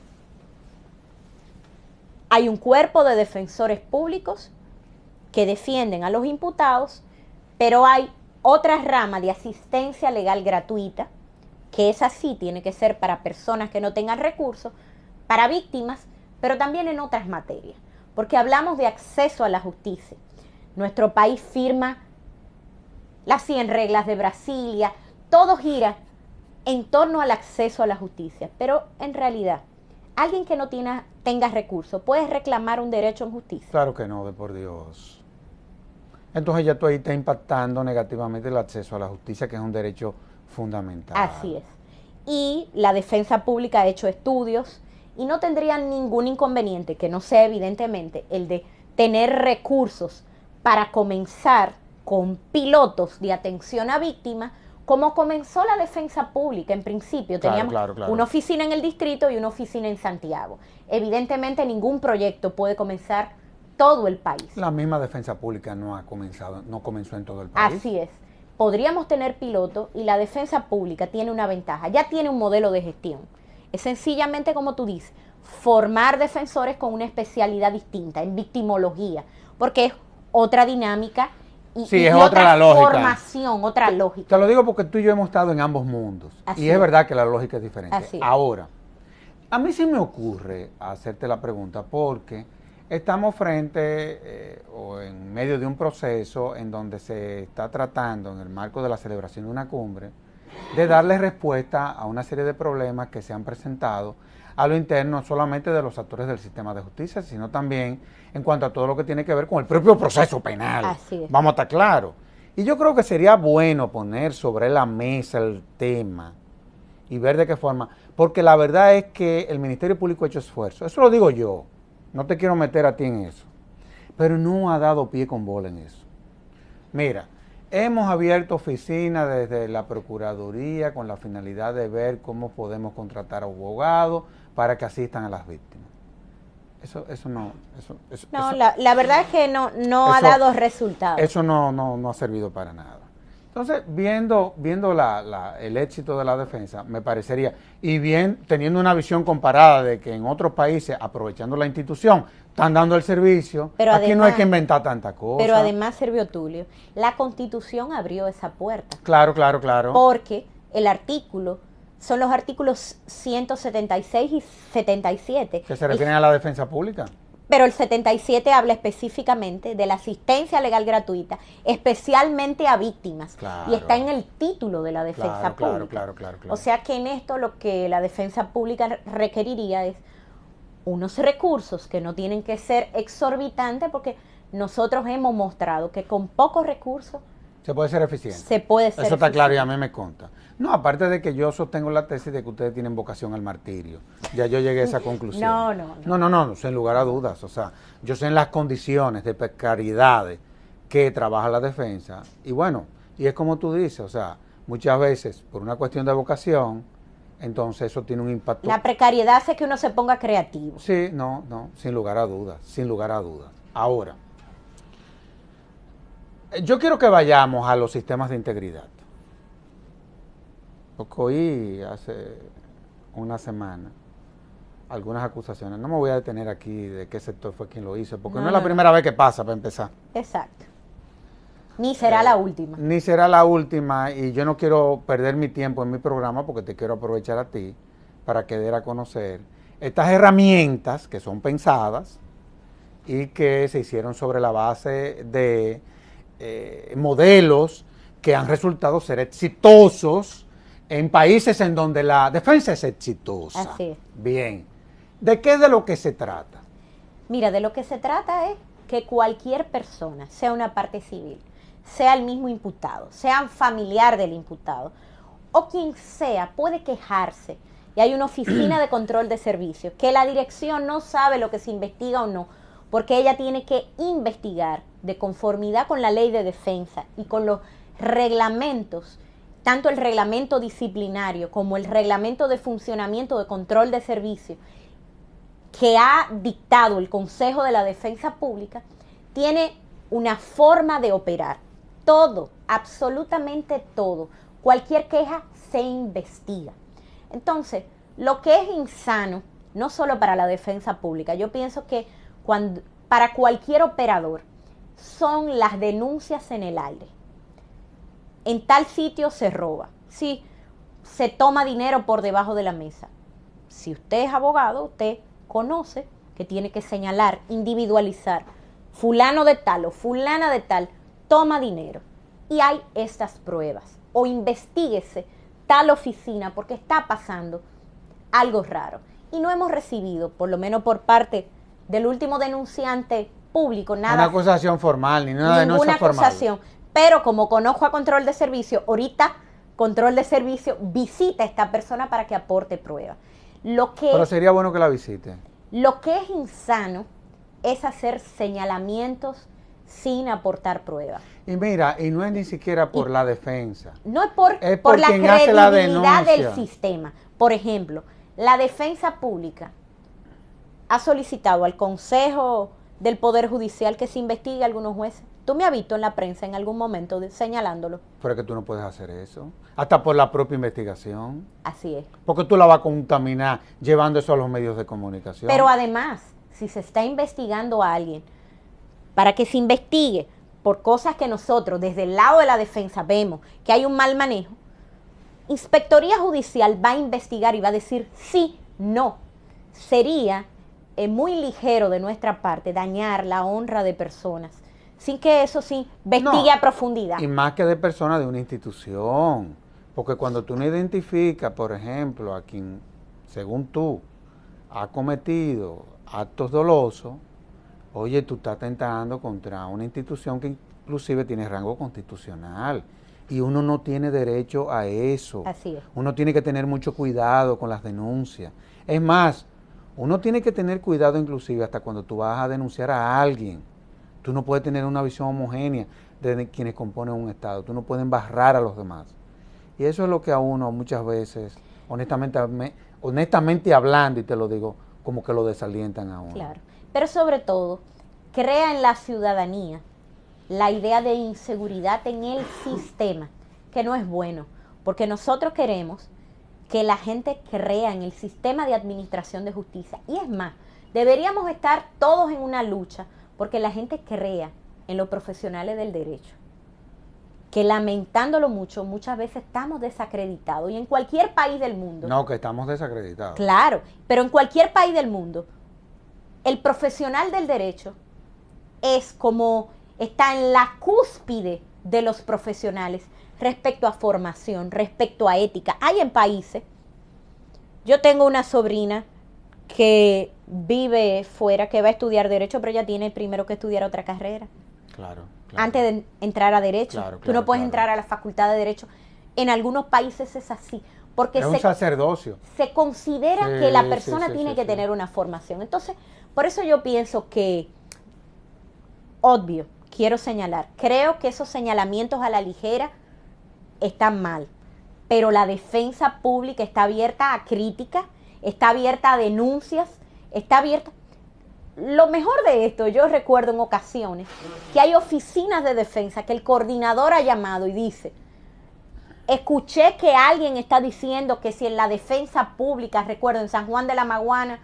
Hay un cuerpo de defensores públicos que defienden a los imputados, pero hay otra rama de asistencia legal gratuita, que esa sí tiene que ser para personas que no tengan recursos, para víctimas, pero también en otras materias, porque hablamos de acceso a la justicia. Nuestro país firma las 100 reglas de Brasilia, todo gira en torno al acceso a la justicia, pero en realidad, alguien que no tenga recursos, ¿puede reclamar un derecho en justicia? Claro que no, de por Dios. Entonces ya tú ahí estás impactando negativamente el acceso a la justicia, que es un derecho fundamental. Así es. Y la defensa pública ha hecho estudios y no tendría ningún inconveniente, que no sea evidentemente el de tener recursos para comenzar con pilotos de atención a víctimas, como comenzó la defensa pública en principio. Teníamos una oficina en el distrito y una oficina en Santiago. Evidentemente ningún proyecto puede comenzar todo el país. La misma defensa pública no comenzó en todo el país. Así es. Podríamos tener pilotos y la defensa pública tiene una ventaja, ya tiene un modelo de gestión. Es sencillamente como tú dices, formar defensores con una especialidad distinta, en victimología, porque es otra dinámica y es otra formación, otra lógica. Te lo digo porque tú y yo hemos estado en ambos mundos. Y es verdad que la lógica es diferente. Ahora, a mí sí me ocurre hacerte la pregunta porque estamos frente o en medio de un proceso en donde se está tratando, en el marco de la celebración de una cumbre, de darle respuesta a una serie de problemas que se han presentado a lo interno, no solamente de los actores del sistema de justicia, sino también en cuanto a todo lo que tiene que ver con el propio proceso penal. Así es. Vamos a estar claros. Y yo creo que sería bueno poner sobre la mesa el tema y ver de qué forma, porque la verdad es que el Ministerio Público ha hecho esfuerzo, eso lo digo yo, no te quiero meter a ti en eso, pero no ha dado pie con bola en eso. Mira, hemos abierto oficinas desde la Procuraduría con la finalidad de ver cómo podemos contratar abogados para que asistan a las víctimas. La verdad es que no ha dado resultados. Eso no ha servido para nada. Entonces, viendo el éxito de la defensa, me parecería, y bien teniendo una visión comparada de que en otros países, aprovechando la institución, están dando el servicio, pero aquí además, no hay que inventar tanta cosa. Pero además, Servio Tulio, la Constitución abrió esa puerta. Claro. Porque el artículo, son los artículos 176 y 77. Que se refieren a la defensa pública. Pero el 77 habla específicamente de la asistencia legal gratuita, especialmente a víctimas. Claro. Y está en el título de la defensa pública. Claro. O sea que en esto lo que la defensa pública requeriría es unos recursos que no tienen que ser exorbitantes, porque nosotros hemos mostrado que con pocos recursos se puede ser eficiente. Se puede ser Eso está claro y a mí me consta. No, aparte de que yo sostengo la tesis de que ustedes tienen vocación al martirio. Ya yo llegué a esa conclusión. No, sin lugar a dudas. O sea, yo sé en las condiciones de precariedad que trabaja la defensa. Y bueno, y es como tú dices, o sea, muchas veces por una cuestión de vocación, entonces eso tiene un impacto. La precariedad hace que uno se ponga creativo. Sí, no, sin lugar a dudas. Ahora, yo quiero que vayamos a los sistemas de integridad. Porque oí hace una semana algunas acusaciones. No me voy a detener aquí de qué sector fue quien lo hizo, porque no es la primera vez que pasa, para empezar. Exacto. Ni será la última. Ni será la última, y yo no quiero perder mi tiempo en mi programa porque te quiero aprovechar a ti para que dé a conocer estas herramientas que son pensadas y que se hicieron sobre la base de modelos que han resultado ser exitosos en países en donde la defensa es exitosa. Así es. Bien. ¿De qué es de lo que se trata? Mira, de lo que se trata es que cualquier persona, sea una parte civil, sea el mismo imputado, sea un familiar del imputado, o quien sea, puede quejarse. Y hay una oficina de control de servicios, que la dirección no sabe lo que se investiga o no, porque ella tiene que investigar de conformidad con la ley de defensa y con los reglamentos, tanto el reglamento disciplinario como el reglamento de funcionamiento de control de servicios que ha dictado el Consejo de la Defensa Pública, tiene una forma de operar. Todo, absolutamente todo, cualquier queja se investiga. Entonces, lo que es insano, no solo para la defensa pública, yo pienso que para cualquier operador, son las denuncias en el aire. En tal sitio se roba, sí, se toma dinero por debajo de la mesa. Si usted es abogado, usted conoce que tiene que señalar, individualizar, fulano de tal o fulana de tal toma dinero y hay estas pruebas, o investíguese tal oficina porque está pasando algo raro. Y no hemos recibido, por lo menos por parte del último denunciante público, nada. Una acusación formal, ni una denuncia formal. Ninguna acusación. Pero como conozco a Control de Servicio, ahorita Control de Servicio visita a esta persona para que aporte pruebas. Pero sería bueno que la visite. Lo que es insano es hacer señalamientos sin aportar pruebas. Y mira, y no es ni siquiera por la defensa. No es por la credibilidad del sistema. Por ejemplo, la defensa pública ha solicitado al Consejo del Poder Judicial que se investigue a algunos jueces. Tú me has visto en la prensa en algún momento señalándolo. Pero es que tú no puedes hacer eso. Hasta por la propia investigación. Así es. Porque tú la vas a contaminar llevando eso a los medios de comunicación. Pero además, si se está investigando a alguien, para que se investigue por cosas que nosotros desde el lado de la defensa vemos que hay un mal manejo, Inspectoría Judicial va a investigar y va a decir sí, no. Sería muy ligero de nuestra parte dañar la honra de personas sin que eso sí investigue a profundidad. Y más que de personas de una institución. Porque cuando tú no identificas, por ejemplo, a quien, según tú, ha cometido actos dolosos, oye, tú estás atentando contra una institución que inclusive tiene rango constitucional. Y uno no tiene derecho a eso. Así es. Uno tiene que tener mucho cuidado con las denuncias. Es más, uno tiene que tener cuidado inclusive hasta cuando tú vas a denunciar a alguien. Tú no puedes tener una visión homogénea de quienes componen un Estado. Tú no puedes embarrar a los demás. Y eso es lo que a uno muchas veces, honestamente hablando, y te lo digo, como que lo desalientan a uno. Claro, pero sobre todo, crea en la ciudadanía la idea de inseguridad en el sistema, que no es bueno, porque nosotros queremos que la gente crea en el sistema de administración de justicia. Y es más, deberíamos estar todos en una lucha porque la gente crea en los profesionales del derecho, que lamentándolo mucho, muchas veces estamos desacreditados, y en cualquier país del mundo. No, que estamos desacreditados. Claro, pero en cualquier país del mundo, el profesional del derecho es como, está en la cúspide de los profesionales respecto a formación, respecto a ética. Hay en países, yo tengo una sobrina que vive fuera, que va a estudiar derecho, pero ella tiene primero que estudiar otra carrera. Claro. Antes de entrar a derecho. Claro, tú no puedes entrar a la facultad de derecho. En algunos países es así. Porque es un sacerdocio. Se considera que la persona tiene que tener una formación. Entonces, por eso yo pienso que, obvio, quiero señalar, creo que esos señalamientos a la ligera están mal. Pero la defensa pública está abierta a crítica, está abierta a denuncias, está abierta. Lo mejor de esto, yo recuerdo en ocasiones que hay oficinas de defensa que el coordinador ha llamado y dice, escuché que alguien está diciendo que si en la defensa pública, recuerdo en San Juan de la Maguana,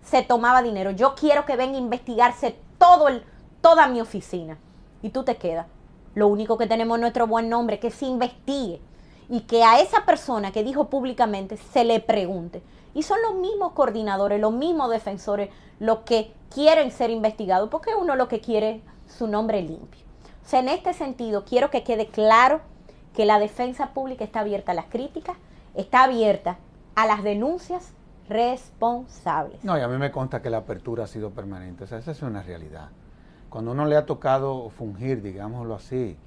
se tomaba dinero. Yo quiero que venga a investigarse toda mi oficina. Y tú te quedas. Lo único que tenemos es nuestro buen nombre, que se investigue. Y que a esa persona que dijo públicamente se le pregunte. Y son los mismos coordinadores, los mismos defensores, los que quieren ser investigados, porque uno lo que quiere es su nombre limpio. O sea, en este sentido, quiero que quede claro que la defensa pública está abierta a las críticas, está abierta a las denuncias responsables. No, y a mí me consta que la apertura ha sido permanente. O sea, esa es una realidad. Cuando uno le ha tocado fungir, digámoslo así,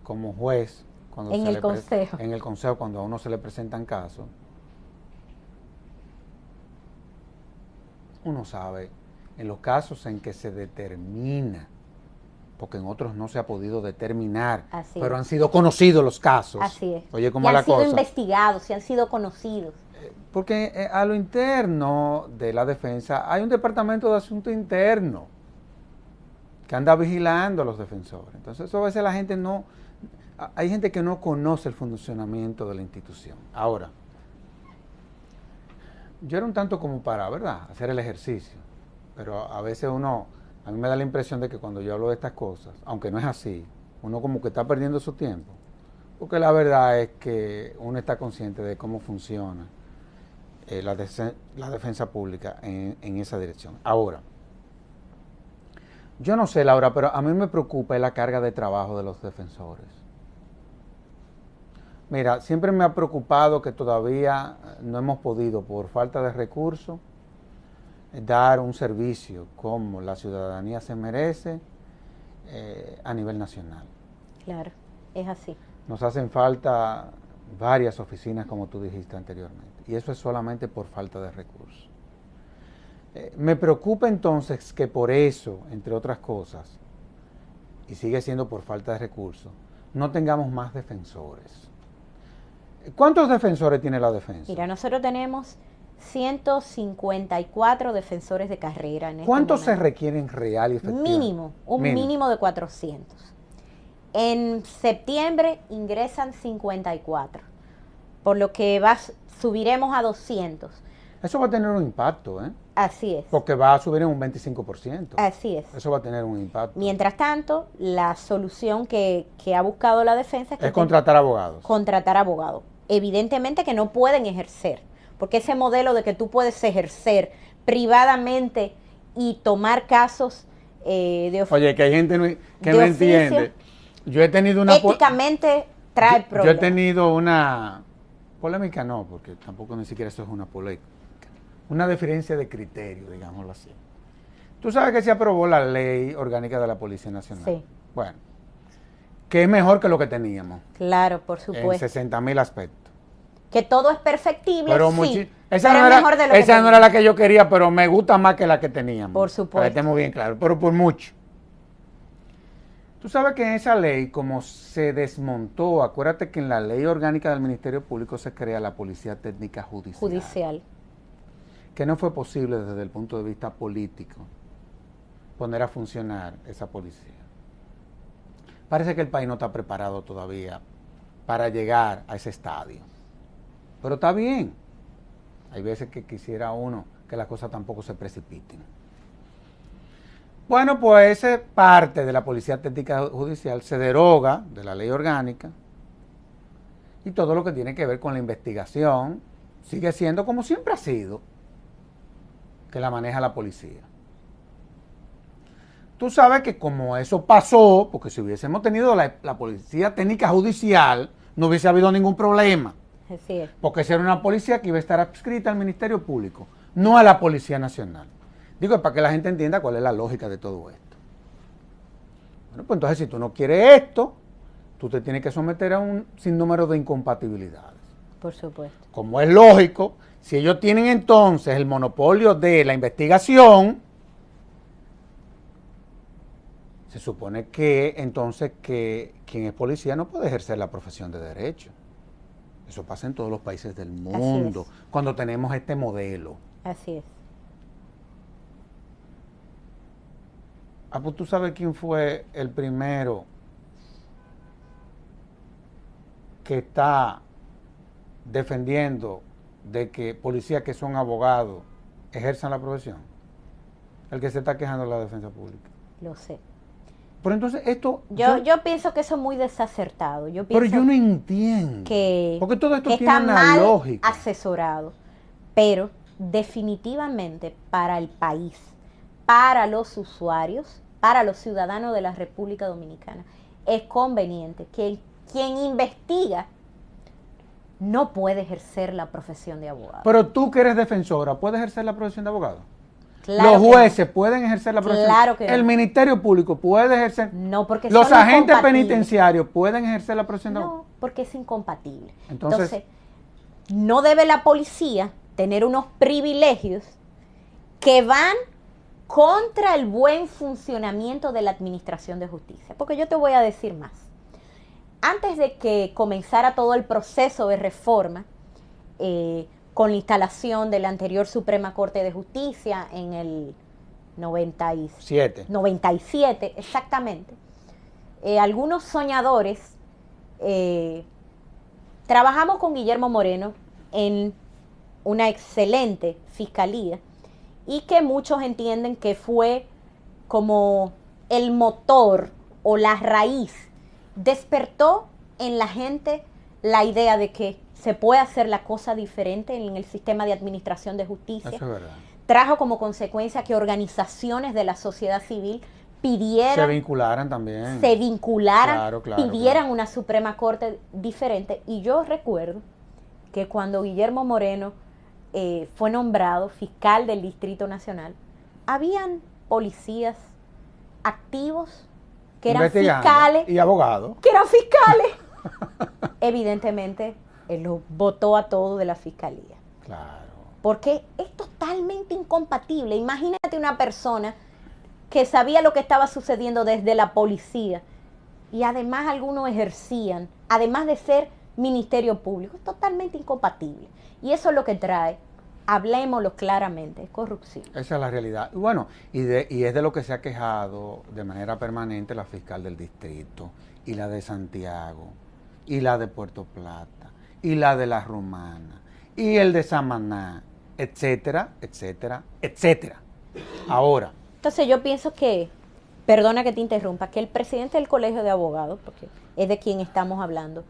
como juez, cuando en el consejo. En el consejo, cuando a uno se le presentan casos, uno sabe, en los casos en que se determina, porque en otros no se ha podido determinar, pero han sido conocidos los casos. Así es. Oye, ¿cómo es la cosa? Y han sido investigados, y han sido conocidos. Porque a lo interno de la defensa hay un departamento de asuntos internos que anda vigilando a los defensores. Entonces, eso a veces la gente no... Hay gente que no conoce el funcionamiento de la institución. Ahora, yo era un tanto como para, ¿verdad?, hacer el ejercicio. Pero a veces a mí me da la impresión de que cuando yo hablo de estas cosas, aunque no es así, uno como que está perdiendo su tiempo. Porque la verdad es que uno está consciente de cómo funciona la defensa pública en esa dirección. Ahora, yo no sé, Laura, pero a mí me preocupa la carga de trabajo de los defensores. Mira, siempre me ha preocupado que todavía no hemos podido, por falta de recursos, dar un servicio como la ciudadanía se merece a nivel nacional. Claro, es así. Nos hacen falta varias oficinas, como tú dijiste anteriormente, y eso es solamente por falta de recursos. Me preocupa entonces que por eso, entre otras cosas, y sigue siendo por falta de recursos, no tengamos más defensores. ¿Cuántos defensores tiene la defensa? Mira, nosotros tenemos 154 defensores de carrera en este ¿Cuántos se momento. requieren real y efectivamente? Mínimo, un mínimo de 400. En septiembre ingresan 54, por lo que subiremos a 200. Eso va a tener un impacto, ¿eh? Así es. Porque va a subir en un 25%. Así es. Eso va a tener un impacto. Mientras tanto, la solución que ha buscado la defensa es contratar abogados. Contratar abogados. Evidentemente que no pueden ejercer, porque ese modelo de que tú puedes ejercer privadamente y tomar casos de oficio. Oye, que hay gente que no entiende. Yo he tenido una... Éticamente trae problemas. Yo he tenido una... Polémica no, porque tampoco ni siquiera eso es una polémica. Una diferencia de criterio, digámoslo así. Tú sabes que se aprobó la ley orgánica de la Policía Nacional. Sí. Bueno, que es mejor que lo que teníamos. Claro, por supuesto. En 60,000 aspectos. Que todo es perfectible, pero sí. Esa no era la que yo quería, pero me gusta más que la que teníamos. Por supuesto. Para que estemos bien claros, pero por mucho. Tú sabes que en esa ley, como se desmontó, acuérdate que en la ley orgánica del Ministerio Público se crea la Policía Técnica Judicial. Que no fue posible desde el punto de vista político poner a funcionar esa policía. Parece que el país no está preparado todavía para llegar a ese estadio. Pero está bien. Hay veces que quisiera uno que las cosas tampoco se precipiten. Bueno, pues esa parte de la Policía Técnica Judicial se deroga de la ley orgánica y todo lo que tiene que ver con la investigación sigue siendo como siempre ha sido, que la maneja la policía. Tú sabes que como eso pasó, porque si hubiésemos tenido la Policía Técnica Judicial, no hubiese habido ningún problema. Así es. Porque esa era una policía que iba a estar adscrita al Ministerio Público, no a la Policía Nacional. Digo, para que la gente entienda cuál es la lógica de todo esto. Bueno, pues entonces si tú no quieres esto, tú te tienes que someter a un sinnúmero de incompatibilidades. Por supuesto. Como es lógico, si ellos tienen entonces el monopolio de la investigación, se supone que entonces que quien es policía no puede ejercer la profesión de derecho. Eso pasa en todos los países del mundo, cuando tenemos este modelo. Así es. Ah, pues tú sabes quién fue el primero que está defendiendo de que policías que son abogados ejerzan la profesión. El que se está quejando de la defensa pública. Lo sé. Pero entonces esto... Yo pienso que eso es muy desacertado. Pero yo no entiendo. Porque todo esto tiene una lógica. Asesorado. Pero definitivamente para el país, para los usuarios, para los ciudadanos de la República Dominicana, es conveniente que quien investiga no puede ejercer la profesión de abogado. Pero tú que eres defensora, ¿puedes ejercer la profesión de abogado? Claro. Los jueces pueden ejercer la profesión. Claro que no. El Ministerio Público puede ejercer. No, porque los agentes penitenciarios pueden ejercer la profesión de abogado. No, porque es incompatible. Entonces, no debe la policía tener unos privilegios que van contra el buen funcionamiento de la administración de justicia. Porque yo te voy a decir más. Antes de que comenzara todo el proceso de reforma, con la instalación de la anterior Suprema Corte de Justicia en el 97, exactamente, algunos soñadores trabajamos con Guillermo Moreno en una excelente fiscalía y que muchos entienden que fue como el motor o la raíz, despertó en la gente la idea de que se puede hacer la cosa diferente en el sistema de administración de justicia. Eso es verdad. Trajo como consecuencia que organizaciones de la sociedad civil pidieran... Se vincularan también. Claro, pidieran claro. una Suprema Corte diferente. Y yo recuerdo que cuando Guillermo Moreno fue nombrado fiscal del Distrito Nacional, habían policías activos que eran fiscales. Y abogados. Que eran fiscales. Evidentemente, él los votó a todos de la fiscalía. Claro. Porque es totalmente incompatible. Imagínate una persona que sabía lo que estaba sucediendo desde la policía y además algunos ejercían, además de ser Ministerio Público. Es totalmente incompatible. Y eso es lo que trae hablemoslo claramente, es corrupción. Esa es la realidad. Y bueno, y es de lo que se ha quejado de manera permanente la fiscal del distrito, y la de Santiago, y la de Puerto Plata, y la de La Romana, y el de Samaná, etcétera, etcétera, etcétera. Ahora. Entonces yo pienso que, perdona que te interrumpa, que el presidente del Colegio de Abogados, porque es de quien estamos hablando,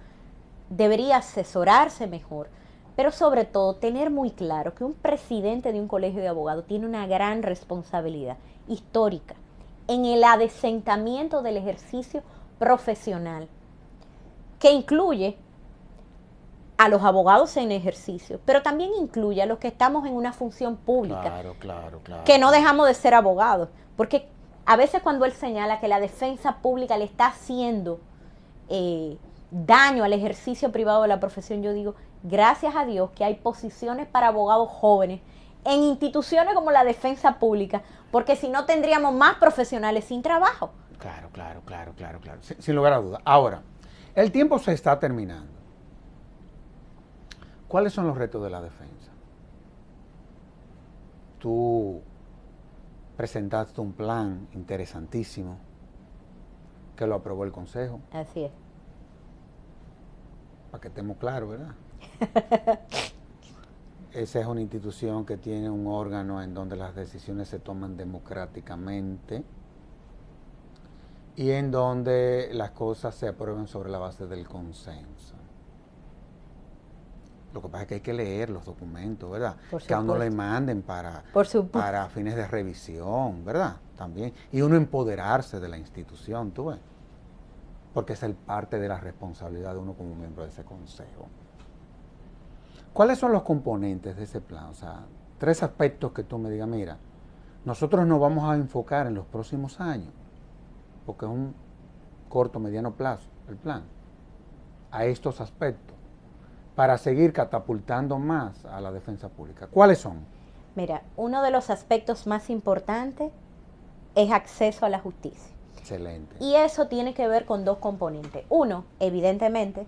debería asesorarse mejor, pero sobre todo tener muy claro que un presidente de un colegio de abogados tiene una gran responsabilidad histórica en el adesentamiento del ejercicio profesional, que incluye a los abogados en ejercicio, pero también incluye a los que estamos en una función pública, claro, que no dejamos de ser abogados, porque a veces cuando él señala que la defensa pública le está haciendo daño al ejercicio privado de la profesión, yo digo, gracias a Dios que hay posiciones para abogados jóvenes en instituciones como la defensa pública, porque si no tendríamos más profesionales sin trabajo. Claro. Sin lugar a dudas. Ahora, el tiempo se está terminando. ¿Cuáles son los retos de la defensa? Tú presentaste un plan interesantísimo que lo aprobó el Consejo. Así es. Para que estemos claros, ¿verdad? Esa es una institución que tiene un órgano en donde las decisiones se toman democráticamente y en donde las cosas se aprueban sobre la base del consenso. Lo que pasa es que hay que leer los documentos, ¿verdad? Que a uno le manden para fines de revisión, ¿verdad? También. Y uno empoderarse de la institución, ¿tú ves? Porque es parte de la responsabilidad de uno como miembro de ese consejo. ¿Cuáles son los componentes de ese plan? O sea, 3 aspectos que tú me digas, mira, nosotros nos vamos a enfocar en los próximos años, porque es un corto, mediano plazo el plan, a estos aspectos, para seguir catapultando más a la defensa pública. ¿Cuáles son? Mira, uno de los aspectos más importantes es acceso a la justicia. Excelente. Y eso tiene que ver con 2 componentes. Uno, evidentemente,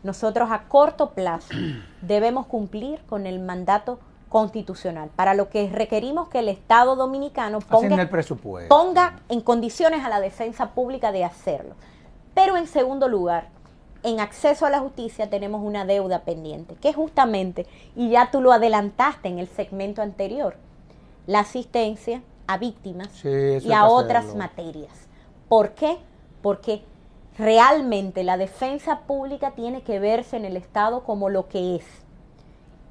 nosotros a corto plazo debemos cumplir con el mandato constitucional, para lo que requerimos que el Estado dominicano ponga en condiciones a la defensa pública de hacerlo. Pero en segundo lugar, en acceso a la justicia tenemos una deuda pendiente, que es justamente, y ya tú lo adelantaste en el segmento anterior, la asistencia a víctimas y a otras materias. ¿Por qué? Porque realmente la defensa pública tiene que verse en el Estado como lo que es.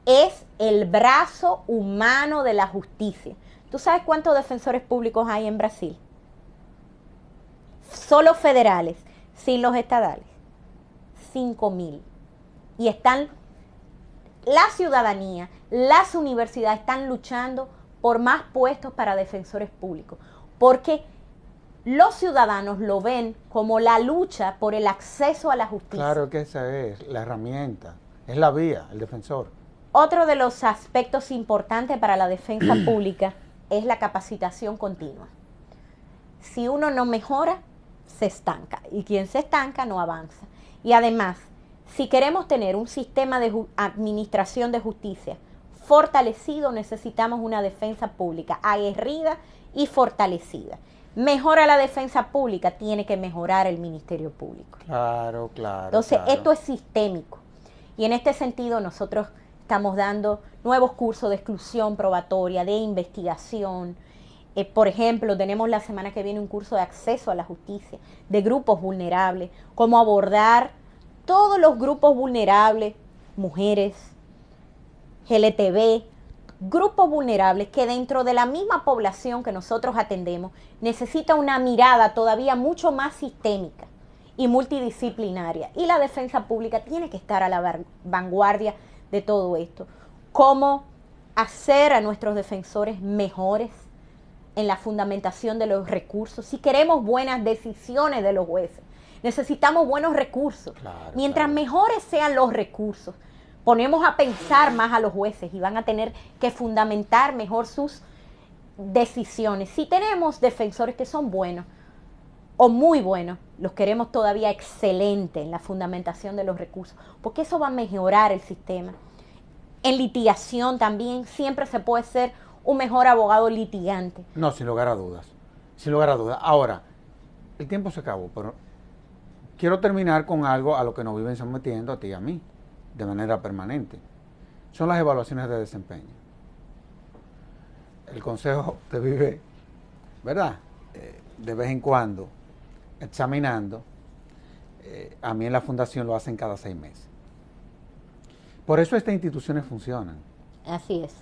Es el brazo humano de la justicia. ¿Tú sabes cuántos defensores públicos hay en Brasil? Solo federales, sin los estadales. 5.000. Y están, la ciudadanía, las universidades están luchando por más puestos para defensores públicos, porque los ciudadanos lo ven como la lucha por el acceso a la justicia. Claro que esa es la herramienta, es la vía, el defensor. Otro de los aspectos importantes para la defensa pública es la capacitación continua. Si uno no mejora, se estanca, y quien se estanca no avanza. Y además, si queremos tener un sistema de administración de justicia fortalecido, necesitamos una defensa pública aguerrida y fortalecida. Mejora la defensa pública, tiene que mejorar el Ministerio Público. Claro. Entonces, esto es sistémico. Y en este sentido, nosotros estamos dando nuevos cursos de exclusión probatoria, de investigación. Por ejemplo, tenemos la semana que viene un curso de acceso a la justicia, de grupos vulnerables, cómo abordar todos los grupos vulnerables, mujeres, LGTB, grupos vulnerables que dentro de la misma población que nosotros atendemos necesita una mirada todavía mucho más sistémica y multidisciplinaria. Y la defensa pública tiene que estar a la vanguardia de todo esto. Cómo hacer a nuestros defensores mejores en la fundamentación de los recursos. Si queremos buenas decisiones de los jueces, necesitamos buenos recursos. Mientras mejores sean los recursos, ponemos a pensar más a los jueces y van a tener que fundamentar mejor sus decisiones. Si tenemos defensores que son buenos o muy buenos, los queremos todavía excelentes en la fundamentación de los recursos, porque eso va a mejorar el sistema. en litigación también, siempre se puede ser un mejor abogado litigante. No, sin lugar a dudas. Sin lugar a dudas. Ahora, el tiempo se acabó, pero quiero terminar con algo a lo que nos viven sometiendo a ti y a mí, de manera permanente. Son las evaluaciones de desempeño. El Consejo te vive, ¿verdad? De vez en cuando, examinando. A mí en la Fundación lo hacen cada 6 meses. Por eso estas instituciones funcionan. Así es.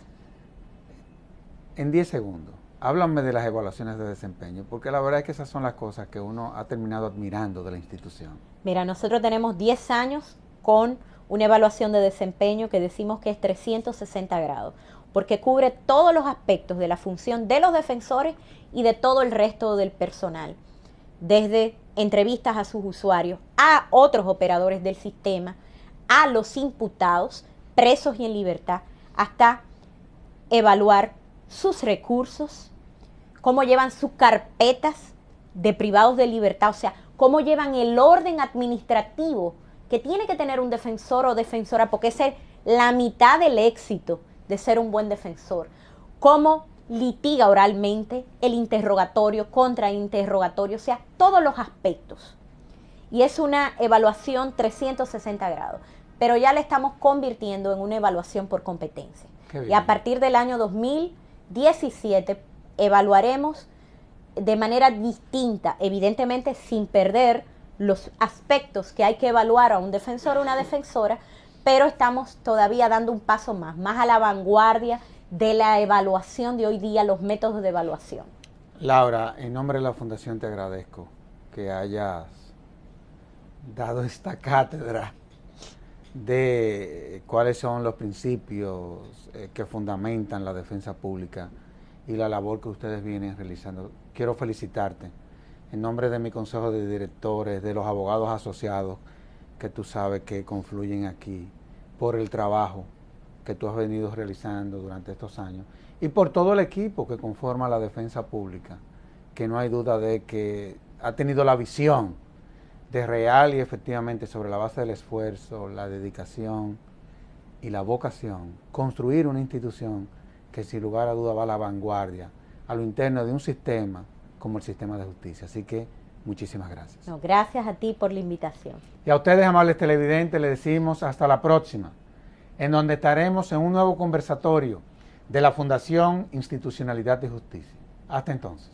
En 10 segundos, háblame de las evaluaciones de desempeño, porque la verdad es que esas son las cosas que uno ha terminado admirando de la institución. Mira, nosotros tenemos 10 años con una evaluación de desempeño que decimos que es 360 grados, porque cubre todos los aspectos de la función de los defensores y de todo el resto del personal, desde entrevistas a sus usuarios, a otros operadores del sistema, a los imputados, presos y en libertad, hasta evaluar sus recursos, cómo llevan sus carpetas de privados de libertad, o sea, cómo llevan el orden administrativo que tiene que tener un defensor o defensora, porque esa es la mitad del éxito de ser un buen defensor. Cómo litiga oralmente, el interrogatorio, contrainterrogatorio, o sea, todos los aspectos. Y es una evaluación 360 grados, pero ya la estamos convirtiendo en una evaluación por competencia. Y a partir del año 2017 evaluaremos de manera distinta, evidentemente sin perder los aspectos que hay que evaluar a un defensor o una defensora, pero estamos todavía dando un paso más a la vanguardia de la evaluación de hoy día, los métodos de evaluación. Laura, en nombre de la Fundación te agradezco que hayas dado esta cátedra de cuáles son los principios que fundamentan la defensa pública y la labor que ustedes vienen realizando. Quiero felicitarte en nombre de mi consejo de directores, de los abogados asociados que tú sabes que confluyen aquí, por el trabajo que tú has venido realizando durante estos años y por todo el equipo que conforma la defensa pública, que no hay duda de que ha tenido la visión de real y efectivamente, sobre la base del esfuerzo, la dedicación y la vocación, construir una institución que sin lugar a duda va a la vanguardia, a lo interno de un sistema como el sistema de justicia. Así que muchísimas gracias. No, gracias a ti por la invitación. Y a ustedes, amables televidentes, les decimos hasta la próxima, en donde estaremos en un nuevo conversatorio de la Fundación Institucionalidad de Justicia. Hasta entonces.